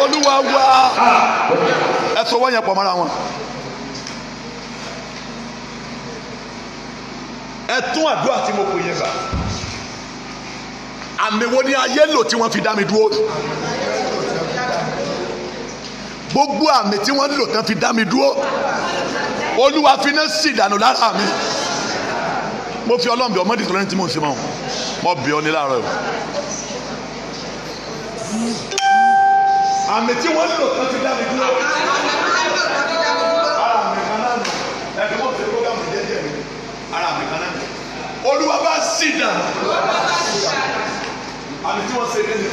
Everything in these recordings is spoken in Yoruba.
Olúwa wá ẹ sọ wọ́n yẹn pọ̀ mọ́ra wọn. Ẹ tún àdúrà tí mo pè yẹn gbà. Àmì wo ni ayé lò tí wọ́n fi dá mi dúró? Gbogbo àmì tí wọ́n lò tán fi dá mi dúró, Olúwa fi náà sì dànù lára mi. Mo fi Ọlọ́run bí ọmọdé tó lẹ́yìn tí mo ń ṣe mọ́ mo bí ọ ní láàárọ̀ yìí. Àmì tí wọ́n lò tán fi dá mi dúró. Ara mi kan náà nù. Ẹ̀dùn mọ̀ sí programu jẹ́jẹ́ mi. Ara mi kan náà nù. Olúwa bá sì dànù. Àmì tí wọ́n ṣe ní ẹni.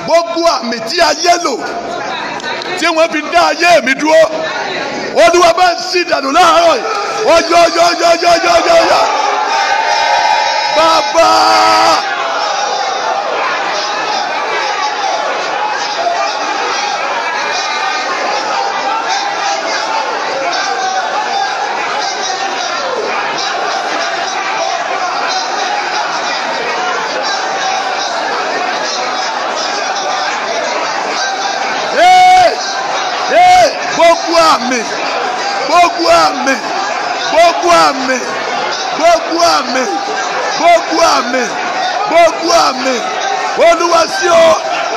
Gbogbo àmì tí ayé lò tí wọ́n fi dá ayé mi dúró, Olúwa bá sì dànù láàárọ̀ yìí. Ọjọ́ Bàbá. Gbogbo àmì, gbogbo àmì, gbogbo àmì, gbogbo àmì, gbogbo àmì, gbogbo àmì, Olúwa sí o,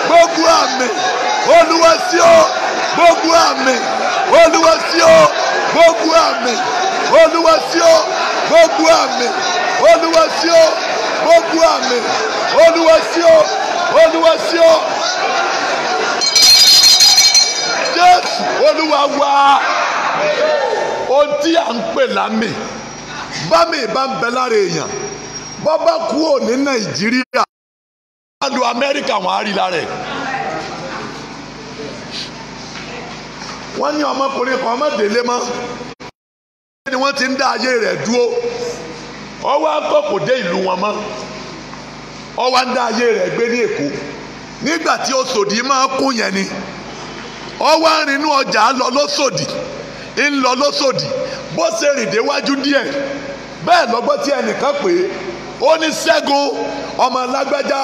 gbogbo àmì, Olúwa sí o, gbogbo àmì, Olúwa sí o, gbogbo àmì, Olúwa sí o, gbogbo àmì, Olúwa sí o, gbogbo àmì, Olúwa sí o, Olúwa sí o. Jésù Olúwa wá. Ohun tí à ń pè lámì bá mi bá ń bẹ lára èèyàn, bọ́ bá kúrò ní Nàìjíríà wọ́n lu Amẹ́ríkà wọ́n á rí lára ẹ̀. Wọ́n ní ọmọkùnrin kan ọmọdélé mọ́ ni wọ́n ti ń dá ayé rẹ̀ dúró, ọwọ́ akọ́kọ̀ dé ìlú wọn mọ́, ọwọ́ ń dá ayé rẹ̀ gbé ní Èkó. Nígbà tí Òṣòdì máa kún yẹn ni ọwọ́ arìnrìn ọjà lọ lóṣòdì, ń lọ lóṣòdì, bó ṣe rìn déwájú díẹ̀ bẹ́ẹ̀ lọ́gbọ́n tí ẹnìkan pè é, ó ní Ṣẹ́gun ọmọ lágbájá,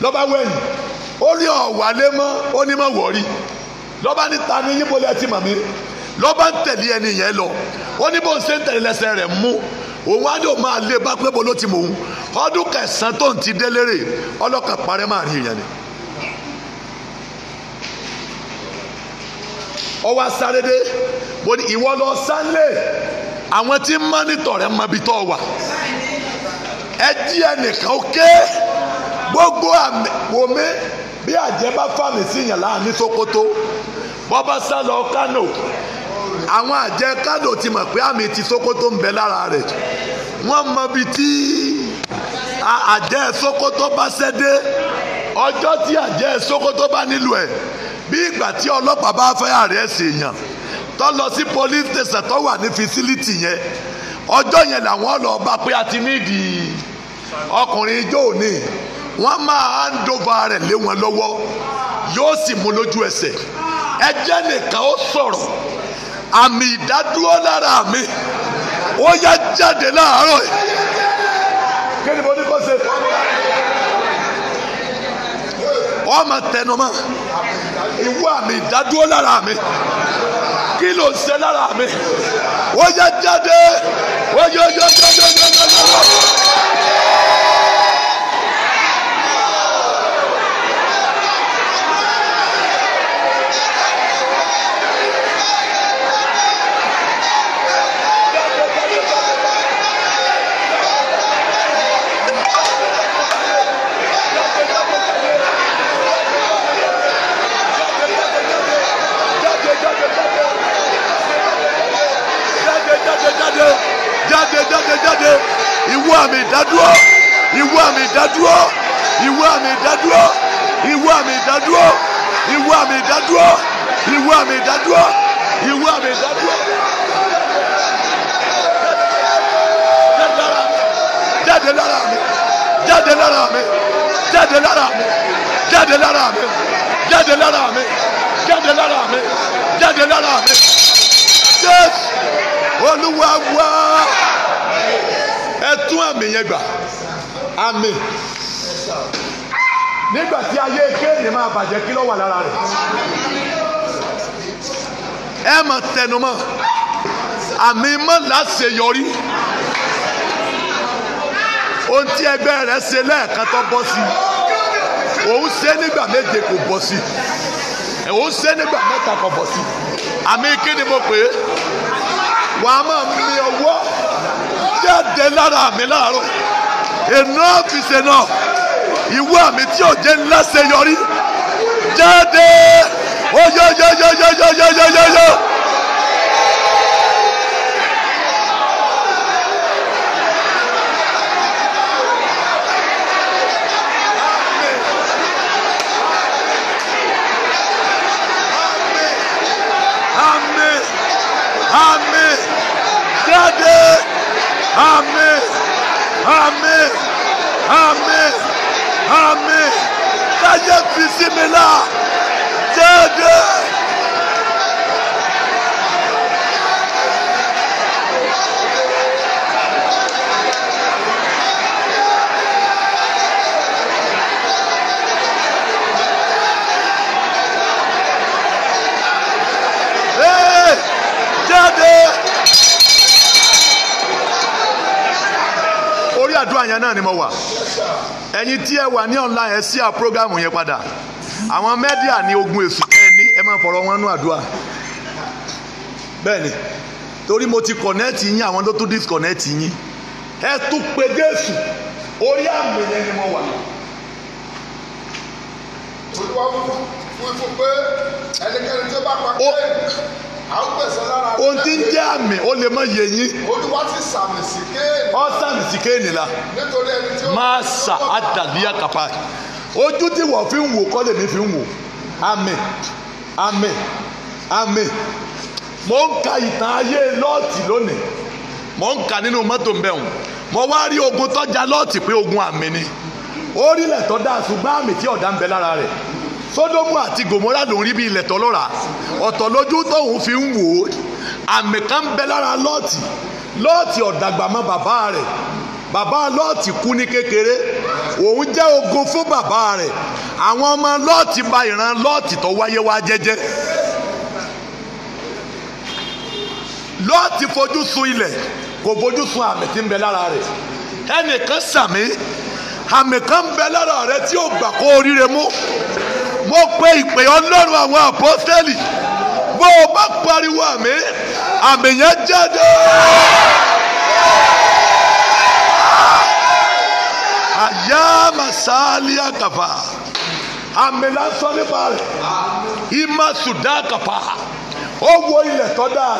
lọ́ba wẹ̀yìn, ó ní ọ̀wálé mọ́, ó ní mọ̀ wọ̀rí, lọ́ba ní ta ni yín bọ́lẹ̀ ti mọ̀ mí, lọ́ba ń tẹ̀lé ẹni yẹn lọ, ó ní bó ń ṣe ń tẹ̀lé lẹ́sẹ̀ rẹ̀ mú òun á ní òun máa lé bá pé bó ló ti mọ̀ òun. Ọdún kẹsàn-án tó ń ti délérè ọlọ́kàn parẹ́ máa rí ìyẹn ni. Ọwọ́ asárédé mo ní ìwọ lọ sálẹ̀, àwọn tí mọ́nítọ̀ rẹ̀ mọ ibi tó wà, ẹ jí ẹnìkan ókè. Gbogbo àmì wò mí bí àjẹ́ bá fàmì sí yàn láàánú Sókótó, bọ́ bá sá lọ Kánò, àwọn àjẹ́ Kánò ti mọ̀ pé àmì ti Sókótó ń bẹ lára rẹ̀, wọ́n mọ ibi tí àjẹ́ Sókótó bá ṣẹ́dé. Ọjọ́ tí àjẹ́ Sókótó bá nílò ẹ̀, bí ìgbà tí ọlọ́pàá bá fẹ́ àrẹ́sì èèyàn tó lọ sí police station tó wà ní facility yẹn, ọjọ́ yẹn làwọn lọ bá pé a ti nídìí ọkùnrin ijó òní, wọ́n máa hand over rẹ̀ lé wọn lọ́wọ́, yóò sì mú lójú ẹsẹ̀. Ẹjẹ́ nìkan ó sọ̀rọ̀, àmì ìdádúró lára mi ó yá jáde láàárọ̀ yìí. Kí ni mo ní kó ṣe? Ọmọ tẹnumọ́, ìwọ àmì ìdádúró lára mi, kí ló ń ṣe lára mi? Ó yá jáde, ó yá jáde. Jáde, ìwọ àmì ìdádúró, ìwọ àmì ìdádúró, ìwọ àmì ìdádúró, ìwọ àmì ìdádúró, ìwọ àmì ìdádúró, ìwọ àmì ìdádúró, ìwọ àmì ìdádúró. Jáde lára mi, jáde lára mi, jáde lára mi, jáde lára mi, jáde lára mi, jáde lára mi, jáde lára mi. Jésù Olúwa wá. àmì yẹn gbà. Àmì. Nígbà tí ayé Kéènì máa bàjẹ́ kí ló wà lára rẹ̀? Ẹ máa tẹnumọ́. Àmì mọ́ láṣeyọrí. Ohun tí ẹgbẹ́ rẹ̀ ṣe lẹ́ẹ̀kan tó bọ́ sí. Òun ṣe nígbà méje kò bọ́ sí. Òun ṣe nígbà mẹ́ta kò bọ́ sí. Àmì kí ni mo pè é? Wà á máa mi ọwọ́ jáde lára mi láàárọ̀. Enough is enough. Ìwọ àmì tí ò jẹ́ ńlá ṣe yọrí. Jáde. Oyoyoyoyoyoyoyoyoyo. Amen. Jáde. Amen. Amen. Amen. Amen. Táyé fi sí mi là. Jáde. Jáde. Orí àdúrà yẹn náà ni mo wà. Ẹ̀yin tí ẹ wà ní online ẹ sí à prógámù yẹn padà. Àwọn mẹ́díà ní ogun èṣù ẹni ẹ máa fọ̀rọ̀ wọn nú àdúrà. Bẹ́ẹ̀ni, torí mo ti connect yín àwọn tó tún disconnect yín. Ẹ tún pe Jésù. Orí àmì yẹn ni mo wà. Olúwa fún pé ẹnikẹ́ni tó bá pa Kéènì. Ohun tí ń jẹ́ àmì ó lè má yé yín. Olúwa ti sàmì sí Kéènì. Ó sàmì sí Kéènì la. Nítorí ẹni tí ó máa sà àdàlíyà kàpá. Ojú tí wọ́n fi ń wò kọ́ lèmi fi ń wò. Àmín. Àmín. Àmín. Mo ń ka ìtàn ayé Lọ́ọ̀tì lónìí. Mo ń ka nínú mọ́tò ń bẹ̀rùn. Mo wá rí ogun tọ́jà Lọ́ọ̀tì pé ogun àmì ni. Orílẹ̀ tó dáa ṣùgbọ́n àmì tí ọ̀dà ń bẹ lára rẹ̀. Sódómù àti Gòmórà ló ń rí bí ilẹ̀ tọ́lọ́ra. Ọ̀tọ̀ lójú tóun fi ń wò ó. Àmì kan ń bẹ lára Lọ́ọ̀tì. Lọ́ọ̀tì ọ̀dàgbà mọ́ bàbá rẹ̀. Bàbá Lọ́ọ̀tì kú ní kékeré. Òun jẹ́ ogun fún bàbá rẹ̀. Àwọn ọmọ Lọ́ọ̀tì ba ìran Lọ́ọ̀tì tó wáyé wá jẹ́jẹ́. Lọ́ọ̀tì fojú sun ilẹ̀ kò fojú sun àmì tí ń bẹ lára rẹ̀. Ẹnìkan sàmì àmì kan ń bẹ lára rẹ̀ tí ó gbà kó oríire mú. Mo pe ìpè Ọlọ́run àwọn àpọ́sítélì. Bó o bá pariwo àmì, àmì yẹn jáde. Àyà màsálí àkàfà. Àmì lásán nípa rẹ̀. Ìmà sùdá àkàfà. Ó wo ilẹ̀ tó dáa.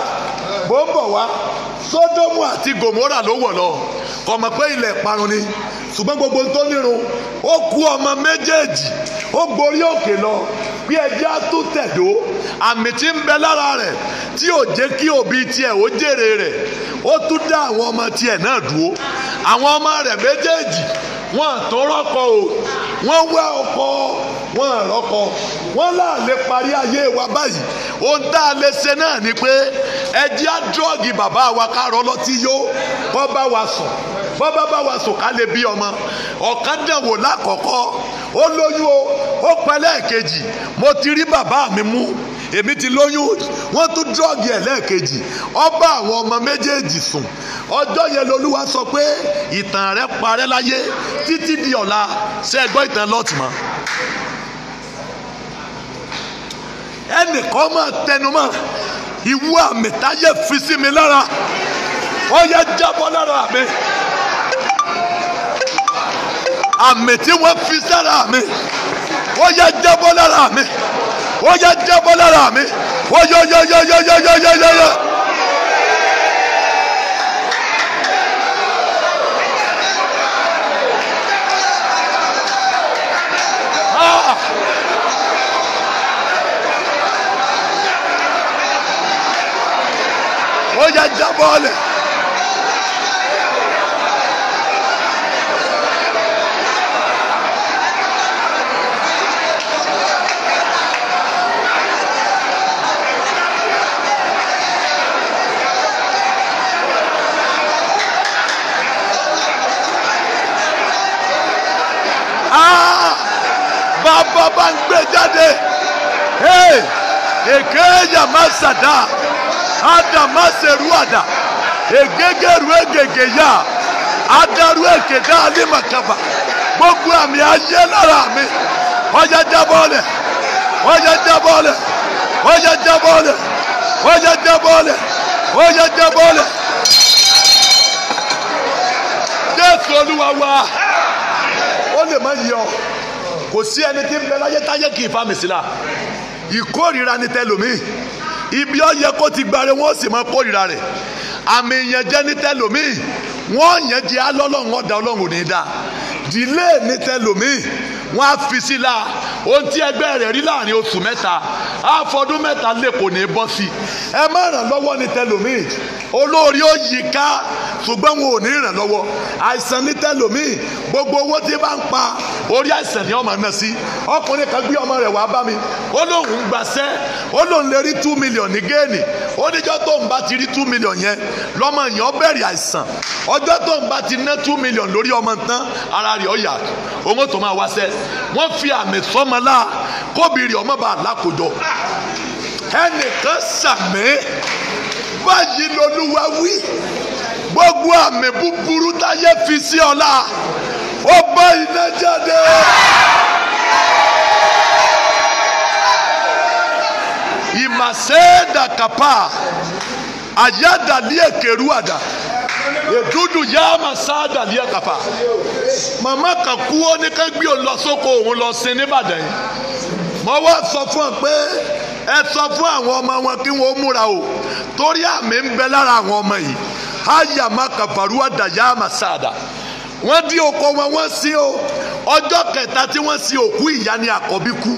Bó ń bọ̀ wá. Sódómù àti Gòmórà ló wọ̀ lọ. Kò mọ̀ pé ilẹ̀ parun ni. Ṣùgbọ́n gbogbo tó nírun. Ó kú ọmọ méjèèjì. Ó gborí òkè lọ. Bí ẹjẹ́ á tún tẹ̀dó. Àmì tí ń bẹ lára rẹ̀ tí ò jẹ́ kí òbí tiẹ̀ ó jèrè rẹ̀. Ó tún dá àwọn ọmọ tiẹ̀ náà dúró. Àwọn ọmọ rẹ̀ méjèèjì wọ́n tó rọ́kọ o. Wọ́n wá ọkọ. Wọ́n rọ́kọ. Wọ́n láàlè parí ayé wa báyìí. Ohun tá a lè ṣe náà ni pé ẹjẹ́ á dúrọ́ọ̀gì bàbá wa kárọ̀ lọ́tí yó. Kọ́ bá wa sùn. Bọ́bá bá wa sùn ká lè bí ọmọ. Ọ̀kan dẹ̀wò lákọ̀ọ́kọ́. Ó lóyún o. Ó pẹ́ lẹ́ẹ̀kejì. Mo ti rí bàbá mi mú. Èmi ti lóyún. Wọ́n tún dúrọ́ọ̀gì ẹ̀ lẹ́ẹ̀kejì. Ó bá àwọn ọmọ méjèèjì sùn. Ọjọ́ yẹn lolúwa sọ pé ìtàn rẹ̀ parẹ́ láyé títí di ọ̀la. Ṣé ẹ gbọ́ ìtàn Lọ́ọ̀tì mọ́? Ẹnìkan máa tẹnumọ́. Ìwọ àmì táyé fi sí mi lára. Ó yẹ jábọ́ lára mi. Àmì tí wọ́n fi sára mi. Ó yẹ jábọ́ lára mi. Ó yẹ jábọ́ lára mi. Ó yọ. Ó yẹ jábọ́ lẹ̀. bàbá bá ń gbé jáde. Èké yamasada adamaseruada egegeru egege ya adaru ekeda alimakaba gbogbo àmì ayé lára mi ọjà jábọ́lẹ̀ ọjà jábọ́lẹ̀ ọjà jábọ́lẹ̀ ọjà jábọ́lẹ̀ ọjà jábọ́lẹ̀. Jésù Olúwa wa ó lè má yọ kò sí ẹni tí ń bẹ láyé táyé kì í fa mi sílá ìkórìíra ni tẹlòmíì ibi ó yẹ kó ti gbáre wọn ó sì máa kórìíra rẹ̀ àmì ìyànjẹ ní tẹlòmíì wọn yẹn jẹ alọ́lọ́run ọ̀dà ọlọ́run ò ní dá dìlé ní tẹlòmíì wọn á fi sí la ohun tí ẹgbẹ́ rẹ̀ rí láàrin oṣù mẹ́ta àfọdún mẹ́ta lè kò ní bọ́ sí ẹ má ràn lọ́wọ́ ní tẹlòmíì olórí ó yí ká ṣùgbọ́n wọn ò ní ràn lọ́wọ́ àìsàn ní tẹlòmíì gbogbo owó tí bá ń pa orí àìsàn ni ọmọ náà sí ọkùnrin kan gbé ọmọ rẹ̀ wá bá mi ó lóun gbàṣẹ́ ó lóun lè rí 2 million ní géènì ó níjọ́ tó ń bá ti rí 2 million yẹn lọ́mọ yẹn ó bẹ̀rẹ̀ àìsàn ọjọ́ tó ń bá ti ná 2 million lórí ọmọ tán ara rẹ̀ ó yà òun tó máa wáṣẹ́ wọ́n fi àmì sọ́mọlá kóbìrì ọmọ bá lákòjọ ẹnìkan sàmì báyìí lolúwa wí gbogbo àmì búburú táyé fi sí ọlá ó bá iná jáde. ìmàṣẹ́dà kàpá àyádàlí èkèrú àdá èdúdú yá màṣáàdà lí ẹ̀kàpá màmá kan kú ó ní ká gbé òun lọ sóko òun lọ sin nìbàdàn yìí mo wá sọ fún ọ pé ẹ sọ fún àwọn ọmọ wọn kí wọn ó múra o torí àmì ń bẹ lára àwọn ọmọ yìí háyà má kàfàrú àdàyà màṣáàdà wọ́n dí oko wọn wọ́n sí o ọjọ́ kẹta tí wọ́n sí òkú ìyá ni àkọ́bí kú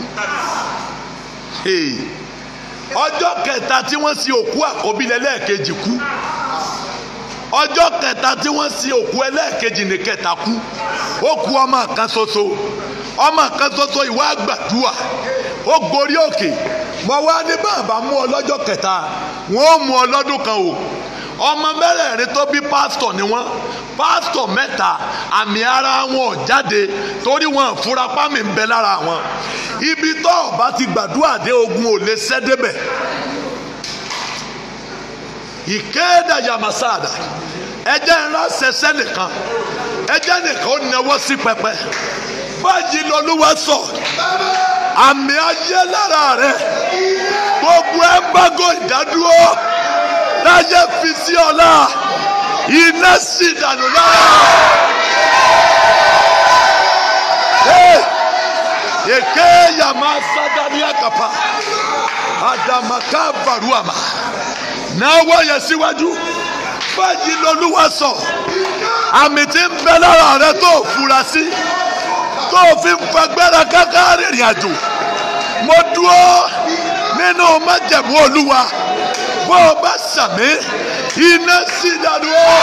ọjọ́ kẹta tí wọ́n sí òkú àkọ́bí lẹ́lẹ́ẹ̀kejì kú ọjọ́ kẹta tí wọ́n sí òkú ẹlẹ́ẹ̀kejì ní kẹta kú ó kú ọmọ kan ṣoṣo ìwà àgbàdua ó gorí òkè mo wá ní bàbá mú ọ lọ́jọ́ kẹta wọ́n ó mú ọ lọ́dún kan o ọmọ mẹ́rẹ̀ẹ̀rin tó bí pásítọ̀ ni wọ́n pásítọ̀ mẹ́ta àmì ara wọn ò jáde torí wọn fura pámì ń bẹ lára wọn ibi tó ọba ti gbàdúrà dé ogun ò lè ṣẹ́ débẹ̀ ìkéèdà yamasada ẹjẹ ńlá ṣẹṣẹ nìkan ẹjẹ nìkan ó náwó sí pẹpẹ báyìí lọ́lúwa sọ àmì ayé lára rẹ gbogbo ẹ bágò ìdádúró láyé fi sí ọlá iná sì dànù lára èké yamasada ní àkàpà àdàmàkà bàrúàmà náwó yẹn síwájú báyìí lọ́lúwa sọ àmì tí ń bẹ lára rẹ tó fura sí tó fi ń fagbára káká rìnrìn àjò mo dúró nínú májẹ̀mú Olúwa bó o bá sàmì iná sí dànù ó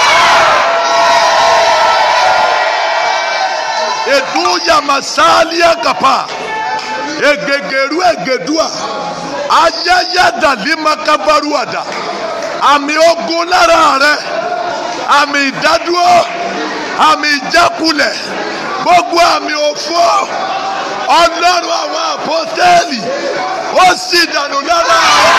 èdú yamasali àkàpà ègègèrú ègèdúà ayẹyẹ dàlímàkàbárù àdá àmì ogun lára rẹ àmì ìdádúró àmì ìjákulẹ̀ gbogbo àmì òfò Ọlọ́run àwọn àpọ́tẹ́ẹ̀lì ó sì dànù lára rẹ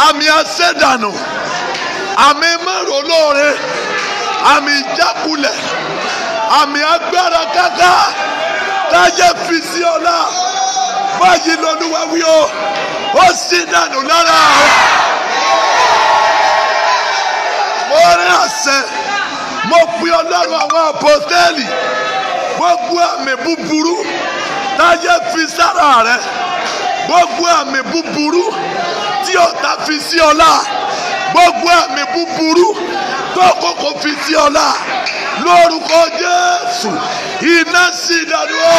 àmì àṣẹdànù àmì mẹ́rọ̀lóore àmì ìjákulẹ̀ àmì agbára káká táyé fi sí ọlá báyìí lọ́lúwa wí o ó sì dànù lára mo rí àṣẹ mo pe Ọlọ́run àwọn àpọ́tẹ́ẹ̀lì gbogbo àmì búburú táyé fi sára rẹ gbogbo àmì búburú tí ọ̀tá fi sí ọlá gbogbo àmì búburú tó kókó fi sí ọlá lórúkọ Jésù iná sì dànù ó.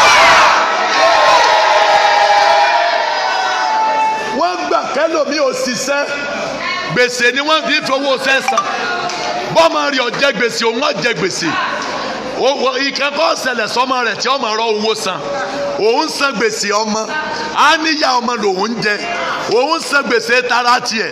wọ́n gbà kẹ́lòmí ò ṣiṣẹ́ gbèsè ni wọ́n fi fowó sẹ́sàn bọ́mọ rẹ̀ ọ̀jẹ̀ gbèsè òun ọ̀jẹ̀ gbèsè ìkẹ́kọ̀ọ́ ṣẹlẹ̀ sọ́mọ rẹ̀ tí ọmọ rọ owó san òun san gbèsè ọmọ á níyà ọmọ lòun jẹ òun san gbèsè tara tiẹ̀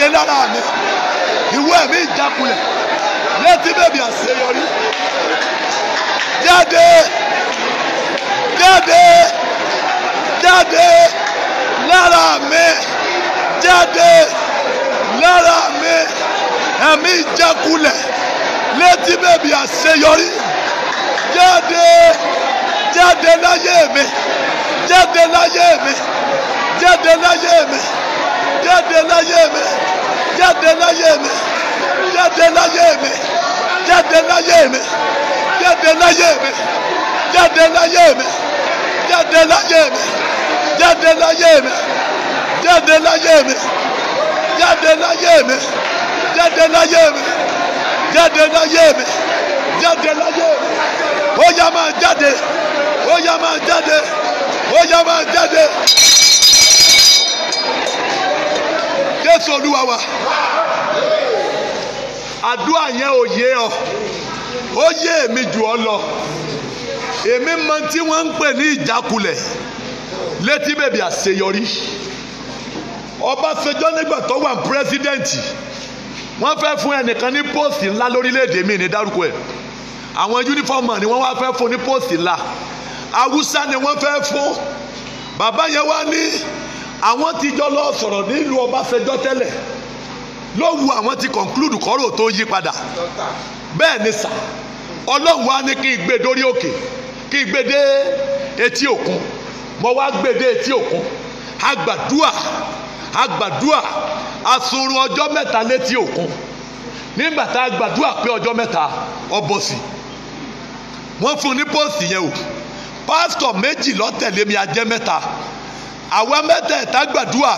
jáde lára mi ìwọ ẹ̀mí ìjákulẹ̀ létí bèbí àṣeyọrí jáde jáde jáde lára mi jáde lára mi ẹ̀mí ìjákulẹ̀ létí bèbí àṣeyọrí jáde jáde láyé mi jáde láyé mi jáde láyé mi jáde láyé mi jáde láyé mi jáde láyé mi jáde láyé mi jáde láyé mi jáde láyé mi jáde láyé mi jáde láyé mi jáde láyé mi jáde láyé mi jáde láyé mi jáde láyé mi jáde láyé mi ó yá máa jáde ó yá máa jáde ó yá máa jáde. Jésù Olúwa wa àdúrà yẹn ò yé ọ ó yé èmi jù ọ lọ èmi mọ tí wọ́n ń pè ní ìjákulẹ̀ létí bèbí àṣeyọrí. Ọbásanjọ́ nígbà tó wà pírẹsidẹ́ǹtì wọ́n fẹ́ fún ẹnìkan ní póòsì ńlá lórílẹ̀‐èdè mi ní dárúkọ ẹ̀ àwọn yúnífọ́ọ̀mù ni wọ́n wá fẹ́ fún ní póòsì ńlá Haúsá ni wọ́n fẹ́ fún bàbá yẹn wá ní àwọn ti jọ lọ sọ̀rọ̀ nílùú Ọbásanjọ́ tẹ́lẹ̀ ló wu àwọn ti conclude kọ́rọ̀ tó yí padà bẹ́ẹ̀ ni sà Ọlọ́run wá ní kí n gbé dórí òkè kí n gbé dé etí òkun mo wá gbé dé etí òkun agbàdúà asunrun ọjọ́ mẹ́ta létí òkun nígbà tá a gbàdúà pé ọjọ́ mẹ́ta ọbọ̀sì wọ́n fún ní póòsì yẹn o pásítọ̀ méjì ló tẹ̀lé mi ajẹ́ mẹ́ta àwa mẹ́tẹ̀ẹ̀ta gbàdúà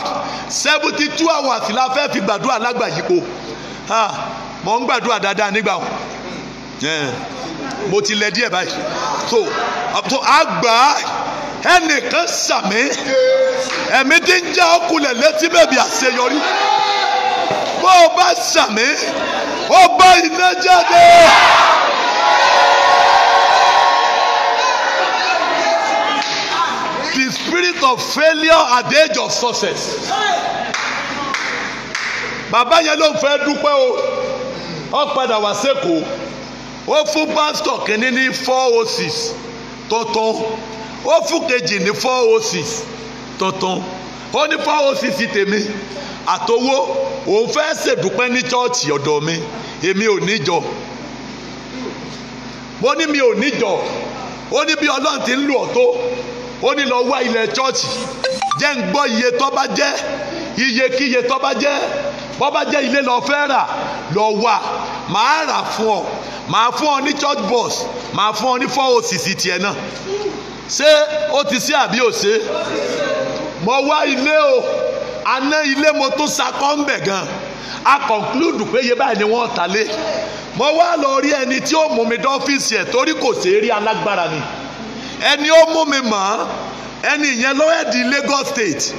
72 hours la fẹ́ fi gbàdúà lágbàyípo mo ń gbàdúà dáadáa nígbà wọn mo ti lẹ díẹ̀ báyìí so àgbà ẹnìkan sàmì ẹ̀mí tí ń já ọkùnrin létí bèbí àṣeyọrí bó o bá sàmì ó bá iná jáde. The spirit of failure at the age of success. Bàbá yẹn ló ń fẹ́ dúpẹ́ o ó padà wá sẹ́kọ̀ọ́ ó fún pásítọ̀ kìíní ní 406 tuntun ó fún kejì ní 406 tuntun ó ní 406 tèmi àtowó òun fẹ́ ṣèdúpẹ́ ní chọ́ọ̀chì ọ̀dọ̀ mi èmi ò níjọ mo ní mi ò níjọ ó ní bí Ọlọ́run ti ń lù ọ́ tó ó ní lọ wá ilẹ̀ chọ́ọ̀chì jẹ́ ń gbọ́ iye tó bá jẹ́ iyekíye tó bá jẹ́ bó bá jẹ́ ilé lọ fẹ́ rà lọ wá màá rà fún ọ màá fún ọ ní church bus màá fún ọ ní 406 tiẹ̀ náà ṣé ó ti ṣe àbí ò ṣe mo wá ilé o àná ilé mo tún sakọ́ ń bẹ̀ gan a conclude pé iye báyìí ni wọ́n ta lé mo wá lọ rí ẹni tí ó mú mi dọ́fíìsì ẹ̀ torí kò ṣeé rí alágbára ni ẹni ó mú mi mọ̀ ẹni ìyẹn lọ́wọ́ di Lagos State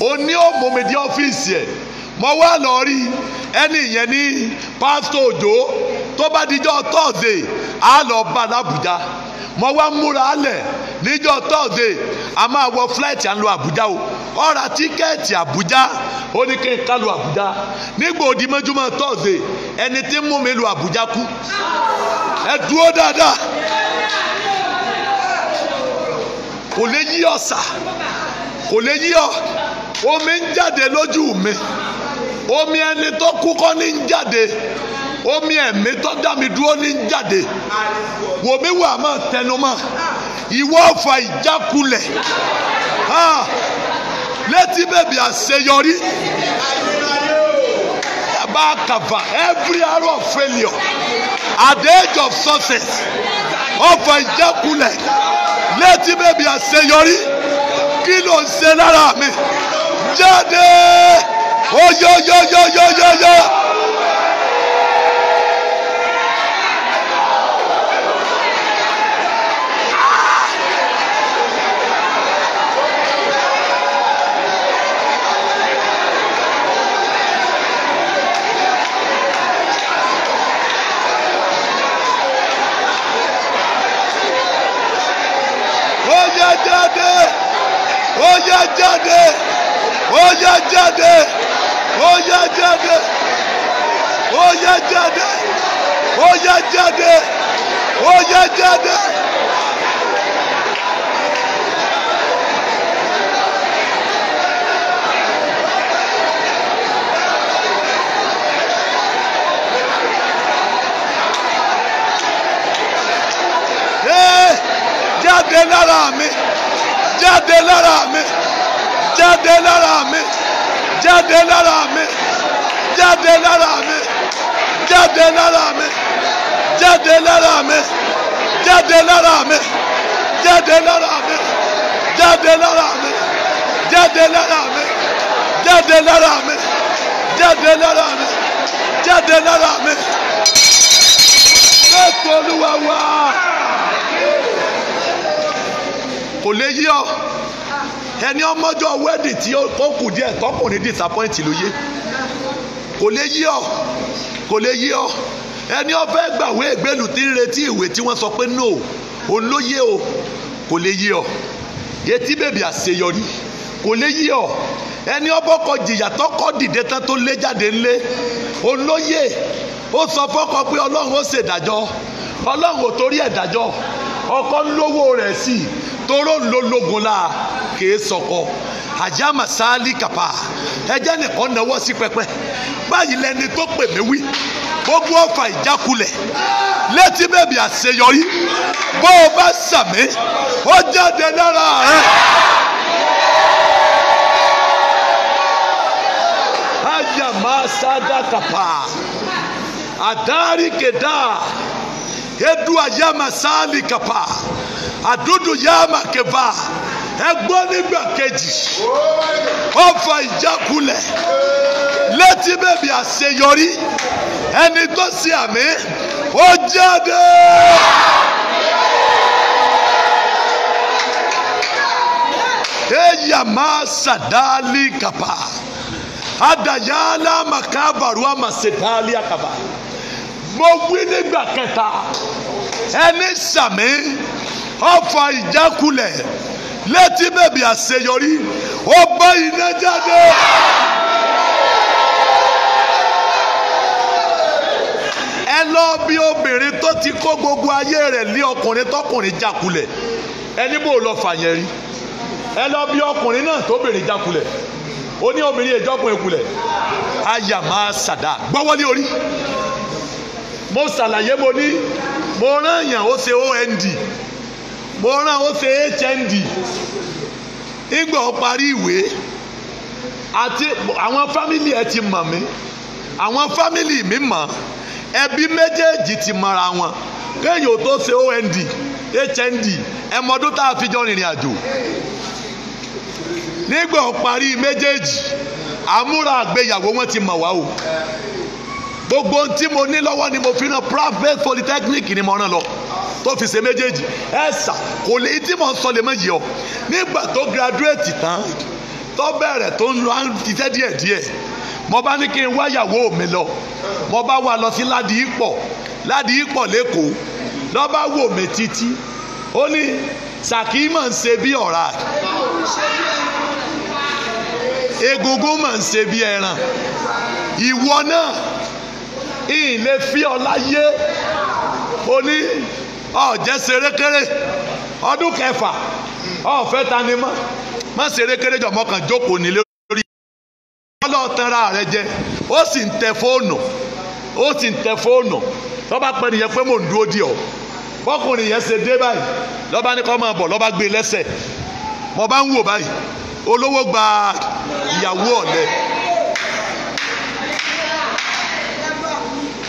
ó ní ó mú mi dé ọ́fíìsì ẹ̀ mo wá lọ rí ẹni ìyẹn ní pásítọ̀ Òjó tó bá dijọ́ Thursday á lọ bá l'Àbújá mo wá múra lẹ̀ níjọ́ Thursday a máa wọ flight à ń lọ Àbújá o ó ra tíkẹ́ẹ̀tì Àbújá ó ní kí n ká lọ Àbújá nígbà òdi mọ́júmọ́ Thursday ẹni tí ń mú mi lọ Àbújá kú ẹ dúró dáadáa kò lè yí ọ sà kò lè yí ọ omi ń jáde lójú mi omi ẹni tó kú kọ́ ní ń jáde omi ẹ̀mí tó dá mi dúró ní ń jáde wò mí wà máa tẹnu mọ́ ìwọ ọ̀fà ìjákulẹ̀ létí bèbí àṣeyọrí bá kàfà every arrow of failure at the age of success ọ̀fà ìjákulẹ̀ létí bèbí àṣeyọrí kí ló ń ṣe lára mi jáde oyoyoyoyoyoyo. Ó yá jáde ó yá jáde, ó yá jáde, ó yá jáde, ó yá jáde. Jáde lára mi, jáde lára mi, jáde lára mi, jáde lára mi, jáde lára mi, jáde lára mi, jáde lára mi, jáde lára mi, jáde lára mi, jáde lára mi, jáde lára mi, jáde lára mi, jáde lára mi, jáde lára mi. Lẹ́kọ̀ọ́ Olúwa wá. Kò lè yí ọ ẹni ọmọjọ wẹ́ẹ̀dì tí ó kù díẹ̀ tọkùnrin disappoint ló yé. Kò lè yí ọ, kò lè yí ọ ẹni ọfẹ́ gbàwé ìgbélú tí ń retí ìwé tí wọ́n sọ pé no òun ló yé o. Kò lè yí ọ etí bèbí àṣeyọrí. Kò lè yí ọ ẹni ọbọkọ jìyà tọkọ dìde tán tó lé jáde ńlé òun ló yé. Ó sọ fọ́kọ pé Ọlọ́run ó ṣèdájọ́, Ọlọ́run ò torí ẹ̀ dájọ́, ọkọ lówó rẹ̀ sí i tóró lológun la kìí sọkọ àjàmà sáálì kàpá ẹjẹ nìkan náwó sí pẹpẹ. Báyìí lẹni tó pè mí wí gbogbo ọfà ìjákulẹ̀ létí bèbí àṣeyọrí bó o bá sàmì ó jáde lára rẹ. àjàmà sádà kàpá àdárí kẹdà edu àjàmà sáálì kàpá àdúdú yàmà kẹfà ẹgbọ́n nígbà kejì ọfà ìjákulẹ̀ létí bèbí àṣeyọrí ẹni tó ṣe àmì ó jáde. eyàmá sàdálì kàpà àdàyàlá màkàbàrú àmàṣẹdálì àkàbà. Mo wí nígbà kẹta ẹni sàmì ọfà ìjákulẹ̀ létí bèbí àṣeyọrí ó bá iná jáde. Ẹ lọ bí obìnrin tó ti kó gbogbo ayé rẹ̀ lé ọkùnrin tọkùnrin jákulẹ̀ ẹni bò lọ fàyẹn rí. Ẹ lọ bí ọkùnrin náà tóbìnrin jákulẹ̀ ó ní obìnrin ìjọkùn ìkulẹ̀ àyà máa ṣàdá gbọ́wọ́lé orí. Mo ṣàlàyé mo ní mo rán yàn ó ṣe OND mo rán ó ṣe HND ìgbà ó parí ìwé àti àwọn fámìlì ẹ ti mọ̀ mí àwọn fámìlì mi mọ̀ ẹbí méjèèjì ti mọ̀ra wọn kéèyàn tó ṣe OND HND ẹmọdún tá a fi jọ rìnrìn àjò nígbà ó parí méjèèjì àmúra àgbéyàwó wọn ti mọ̀ wá o. Gbogbo ohun tí mo ní lọ́wọ́ ni mo fi rán private polytechnic ni mo rán lọ tó fi ṣe méjèèjì. Ẹ̀sà kò lè tí mo sọ lè mọ̀ yìí ọ nígbà tó graduate tán tó bẹ̀rẹ̀ tó ń lọ iṣẹ́ díẹ̀díẹ̀ mo bá ní kí n wáyàwó mi lọ mo bá wà lọ sí Ládìípọ̀ lẹ́kọ̀ọ́ lọ́ bá wò mí títí ó ní Sàkí mà ń ṣe bí ọ̀rá egungun mà ń ṣe bí ẹran ìwọ náà ilé fi ọlá yé oní ọ̀jẹ̀ ṣerékeré ọdún kẹfà ọ̀fẹ́ ta ni má ṣerékeré jọ̀mọ́ kan jókòó nílé lórí ọlọ́ọ̀tanra rẹ jẹ ó sì ń tẹ fóònù tó bá pẹ́ nìyẹn pé mò ń dúró di ọ bọ́kùnrin yẹn ṣe dé báyìí lọ́ba ní kọ́ máa bọ̀ lọ́ba gbé lẹ́sẹ̀ mo bá ń wò báyìí olówó gba ìyàwó ọ̀lẹ.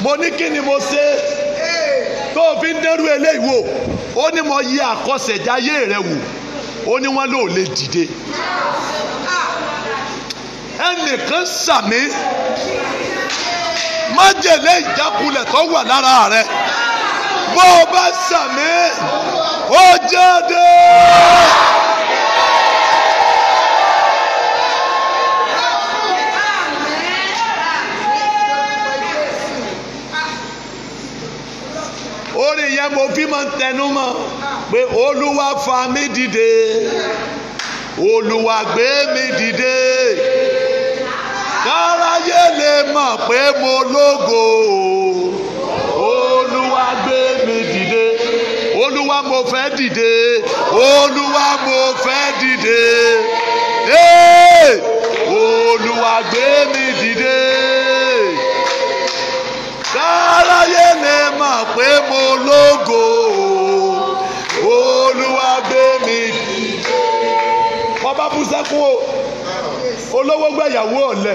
Mo ní kí ni mo ṣe tó fi ń dẹ́rù eléyìí wò ó ní mo yẹ àkọsẹ̀jáyé rẹ wò ó ní wọ́n lò lè dìde. Ẹnìkan sàmì májèlé ìjákulẹ̀ tó wà lára rẹ bó o bá sàmì ó jáde. Orin yẹn mo fi máa ń tẹnu mọ́ pé Olúwa fà mí dìde Olúwa gbé mi dìde kára káráyé lè mọ̀ pé mo lógo. Olúwa gbé mi dìde. Olúwa mo fẹ́ dìde. Olúwa mo fẹ́ dìde. Olúwa gbé mi dìde. Káráyé lè mọ̀ pé mo lógo. Olúwa gbé mi dìde. Ọba bú sẹ́kún o. Olówó gbàyàwó ọ̀lẹ.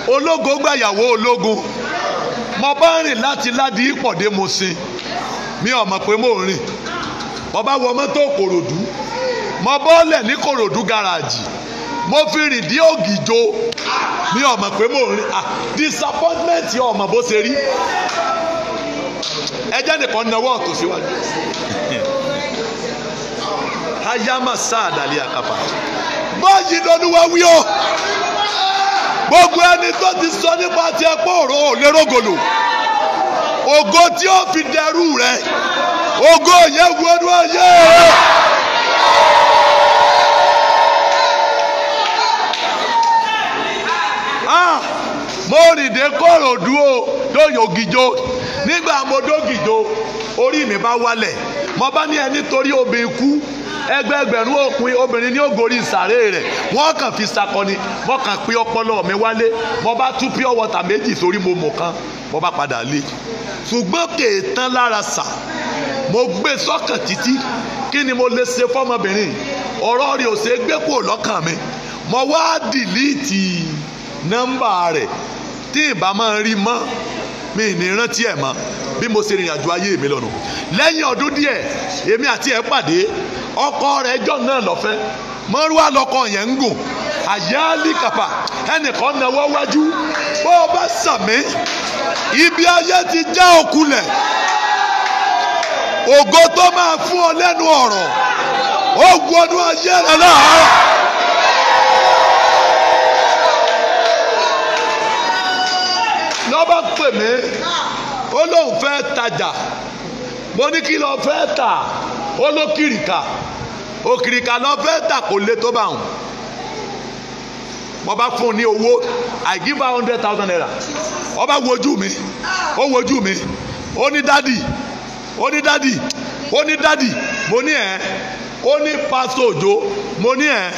Ológo gbàyàwó ológun. Mo bá rìn láti Ládì Ìpọ̀dé Mùṣín. Mi ò mọ̀ pé mo rìn. Mo bá wọ mọ́tò Kòròdú. Mo bọ́lẹ̀ ní Kòròdú gáràjì. Mo fi rìn dí Ògìjò. Mi ò mọ̀ pé mo rìn. Disappointment yóò mọ̀ bó ṣe rí. Ẹjẹ́ nìkan náwó ọ̀tọ̀ síwájú. Ayámà sáàdàlí àkàpà. Báyìí lọ́dúnwá wí o. Gbogbo ẹni tó ti sọ nípa ti ẹ̀pọ̀ òró ò lè rógòlò. Ògo tí ó fi dẹrú rẹ̀. Ògo yẹn wọnú ayé rẹ̀. Mo rìn dé Kòròdú o lóyè Ògìjò. Nígbà mo dógìjò orí mi bá wálẹ̀. Mo bá ní ẹni torí obìnrin kú. Ẹgbẹ̀rún òpin obìnrin ní ògòrí ìsàré rẹ̀. Wọ́n kàn fi sakọni. Mo kàn pé ọpọlọ mi wálé. Mo bá tú pure water méjì sórí mo mọ̀ kan. Mo bá padà lé. Ṣùgbọ́n kèétán lára sà. Mo gbé sọ́kàn títí. Kí ni mo lè ṣe fọ́mọbìnrin? Ọ̀rọ̀ rẹ̀ ò ṣe é gbé kúrò lọ́kàn mi. Mo wá dìlíìtì nọ́mbà rẹ̀. Tí ìbá máa rí mọ́ mi ní rántí ẹ̀ mọ́ bí mo ṣe rìnrìn àjò ayé mi lọ́nà. Lẹ́yìn ọdún díẹ̀ èmi àti ẹ̀ pàdé. Ọkọ rẹ̀ jọ náà lọ́fẹ́. Mọ́rúwá lọkọ yẹn ń gùn. Àyálì kàpà ẹnìkan náwó wájú. Bó o bá sàmí ibi ayé ti já òkulẹ̀. Ògo tó máa fún ọ lẹ́nu ọ̀rọ̀ ó wọnú ayé rẹ̀ láàárọ̀. Lọ́ba pè mí ó lóun fẹ́ tajà. Mo ní kí ló fẹ́ tà? Ó ló kìrìkà. Òkìrìkà ló fẹ́ tà kò lè tó bá wọn. Mo bá fún un ní owó. I give her 100,000 naira. Ó bá wojú mi. Ó wojú mi. Ó ní dádì. Ó ní dádì. Ó ní dádì. Mo ní ẹ̀. Ó ní pásítọ̀ Òjó. Mo ní ẹ̀.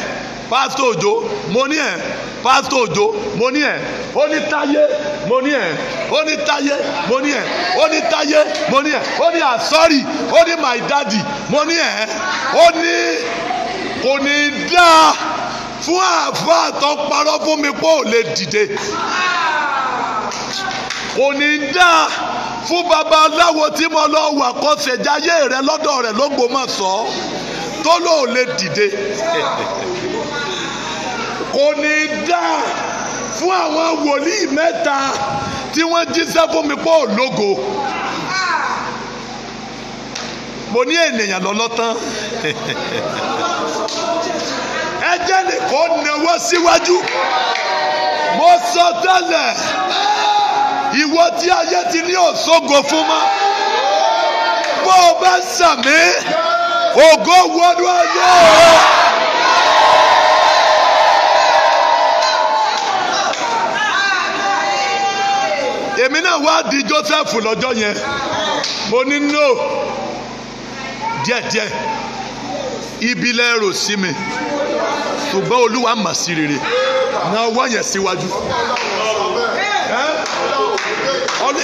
Pásítọ̀ Òjó. Mo ní ẹ̀. Pásítọ̀ Òjó. Mo ní ẹ̀. Ó ní Táyé. Mo ní ẹ̀. Ó ní Táyé. Mo ní ẹ̀. Ó ní Táyé. Mo ní ẹ̀. Ó ní sorry. Ó ní my daddy. Mo ní ẹ̀. Ó ní kò ní dáa fún àáfàá tó parọ́ fún mi pé ò lè dìde. Kò ní dáa fún babaláwo tí mo lọ wà kọ́sẹ̀jáyé rẹ lọ́dọ̀ rẹ̀ l'Ógbómọ̀ṣọ́ tó lò lè dìde. Kò ní dáa fún àwọn wòlíì mẹ́ta tí wọ́n jíṣẹ́ fún mi pé ò lógo. Mo ní ènìyàn lọ́lọ́tán. Ẹ jẹ́ nìkan náwó síwájú. Mo sọ tẹ́lẹ̀ ìwọ tí ayé ti ní òṣogo fún mọ́. Bó o bá sàmí ògo wọnú ayé rẹ. Èmi náà wá di Joseph lọ́jọ́ yẹn. Mo ní no díẹ̀díẹ̀ ibi lẹ́rù sí mi ṣùgbọ́n Olúwa mà sí rere náà wọ́n yẹn síwájú.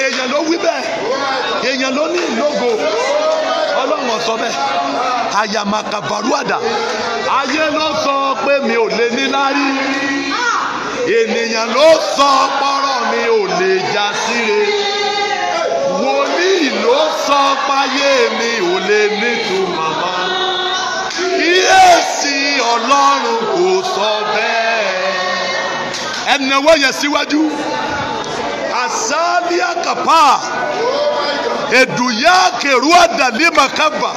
Èèyàn ló wí bẹ́ẹ̀, èèyàn ló ní ìlógo. Ọlọ́run sọ bẹ́ẹ̀. Àyàmàkà bàrúàdà. Ayé ló sọ pé mi ò lè níláárí. Ènìyàn ló sọ pọ́rọ̀ mi ò lè já síre. Wòlíì ló sọ páyé mi ò lè nítumọ̀ mọ́. Kíyèsí Ọlọ́run kò sọ bẹ́ẹ̀. Ẹnáwó yẹn síwájú. Asalia kapa. Eduya keru adali makaba.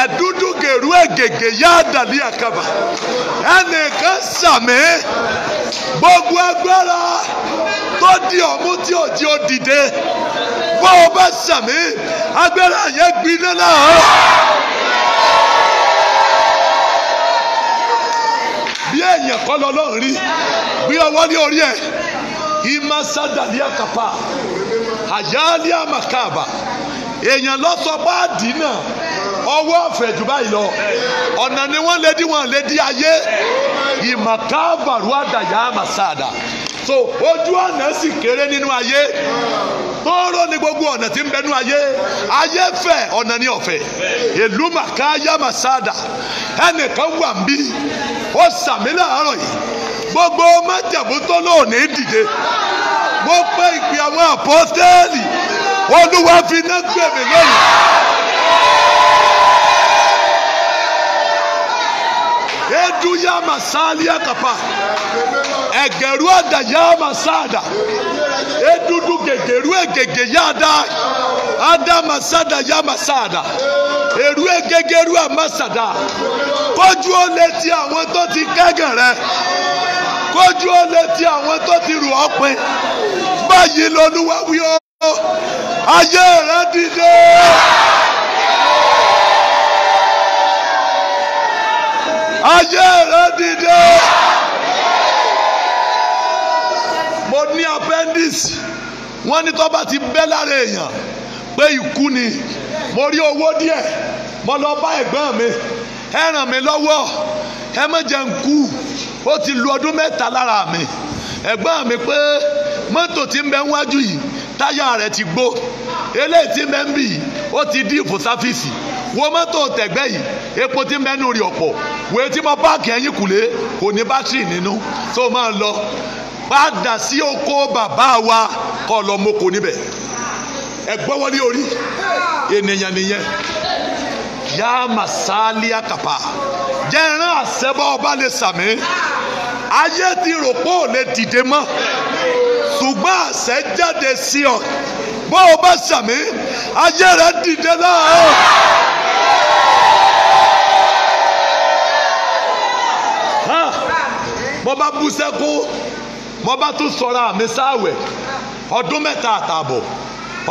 Edudu keru egege ya adali akaba. Ẹnìkan sàmì. Gbogbo agbára tó di ọmú tí ò tí ó dìde. Bó o bá sàmì, agbára yẹn gbiná náà. Bí èèyàn kọ́ lọ́lọ́run rí, bí ọwọ́ ní orí ẹ̀. imasadalia kapa ayalia makaba èèyàn lọ sọ pé àdínà ọwọ́ ọ̀fẹ́ jù báyìí lọ ọ̀nà ni wọ́n lè dí wọn lè dí ayé ìmàkàbàrú àdàyà àmàsàdà so ojú ọ̀nà sì kéré nínú ayé tóóró ni gbogbo ọ̀nà tí ń bẹ nínú ayé ayé fẹ̀ ọ̀nà ní ọ̀fẹ́ ìlú màkàyà àmàsàdà ẹnìkan wà ń bí ó sàmì láàárọ̀ yìí gbogbo májàmú tó lóòní dìde mo pé ìpè àwọn àpọ́stélì Olúwa fi iná gbè mí lónìí. Eduya masalia kapa ẹgẹrú àdàyà masada edudu gègèrú egègè yada ada masada ya masada èrú egègèrú amasada kójú ó létí àwọn tó ti kẹ́gàn rẹ kójú ó létí àwọn tó ti rù ọ́ pin báyìí l'Olúwa wí ó ayé rẹ dìde. Ayé rẹ dìde. Mo ní appendix wọ́n ní tó bá ti bẹ́ lára èèyàn pé ikú ni mo rí owó díẹ̀ mo lọ bá ẹ̀gbọ́n mi ẹ ràn mí lọ́wọ́ ẹ má jẹ́ n kú ó ti lu ọdún 3 lára mi ẹ̀gbọ́n mi pé mọ́tò tí ń bẹ wájú yìí táyà rẹ̀ ti gbó eléyìí tí ń bẹ ń bì ó ti dí fún sáfíìsì wo mọ́tò tẹ̀gbẹ́ yìí epo tí ń bẹ nù rí ọ̀pọ̀ wo tí mo páàkì ẹ̀yìn kùlé kò ní bátìrì nínú tó máa lọ padà sí oko bàbá wa kọ́ lọ moko níbẹ̀ ẹ gbọ́wọ́ ní orí ènìyàn nìyẹn yá màsálí àkàpà jẹ́ ìran àṣẹbọ́ ọba lè sàmì ayé ti rò pé ò lè dìde mọ́ ṣùgbọ́n àṣẹ jáde sí ọ bó o bá sàmì ayé rẹ dìde náà. Mo bá bú sẹ́kún mo bá tún sọ̀rọ̀ àmì sáwẹ̀ ọdún 3 àtààbọ̀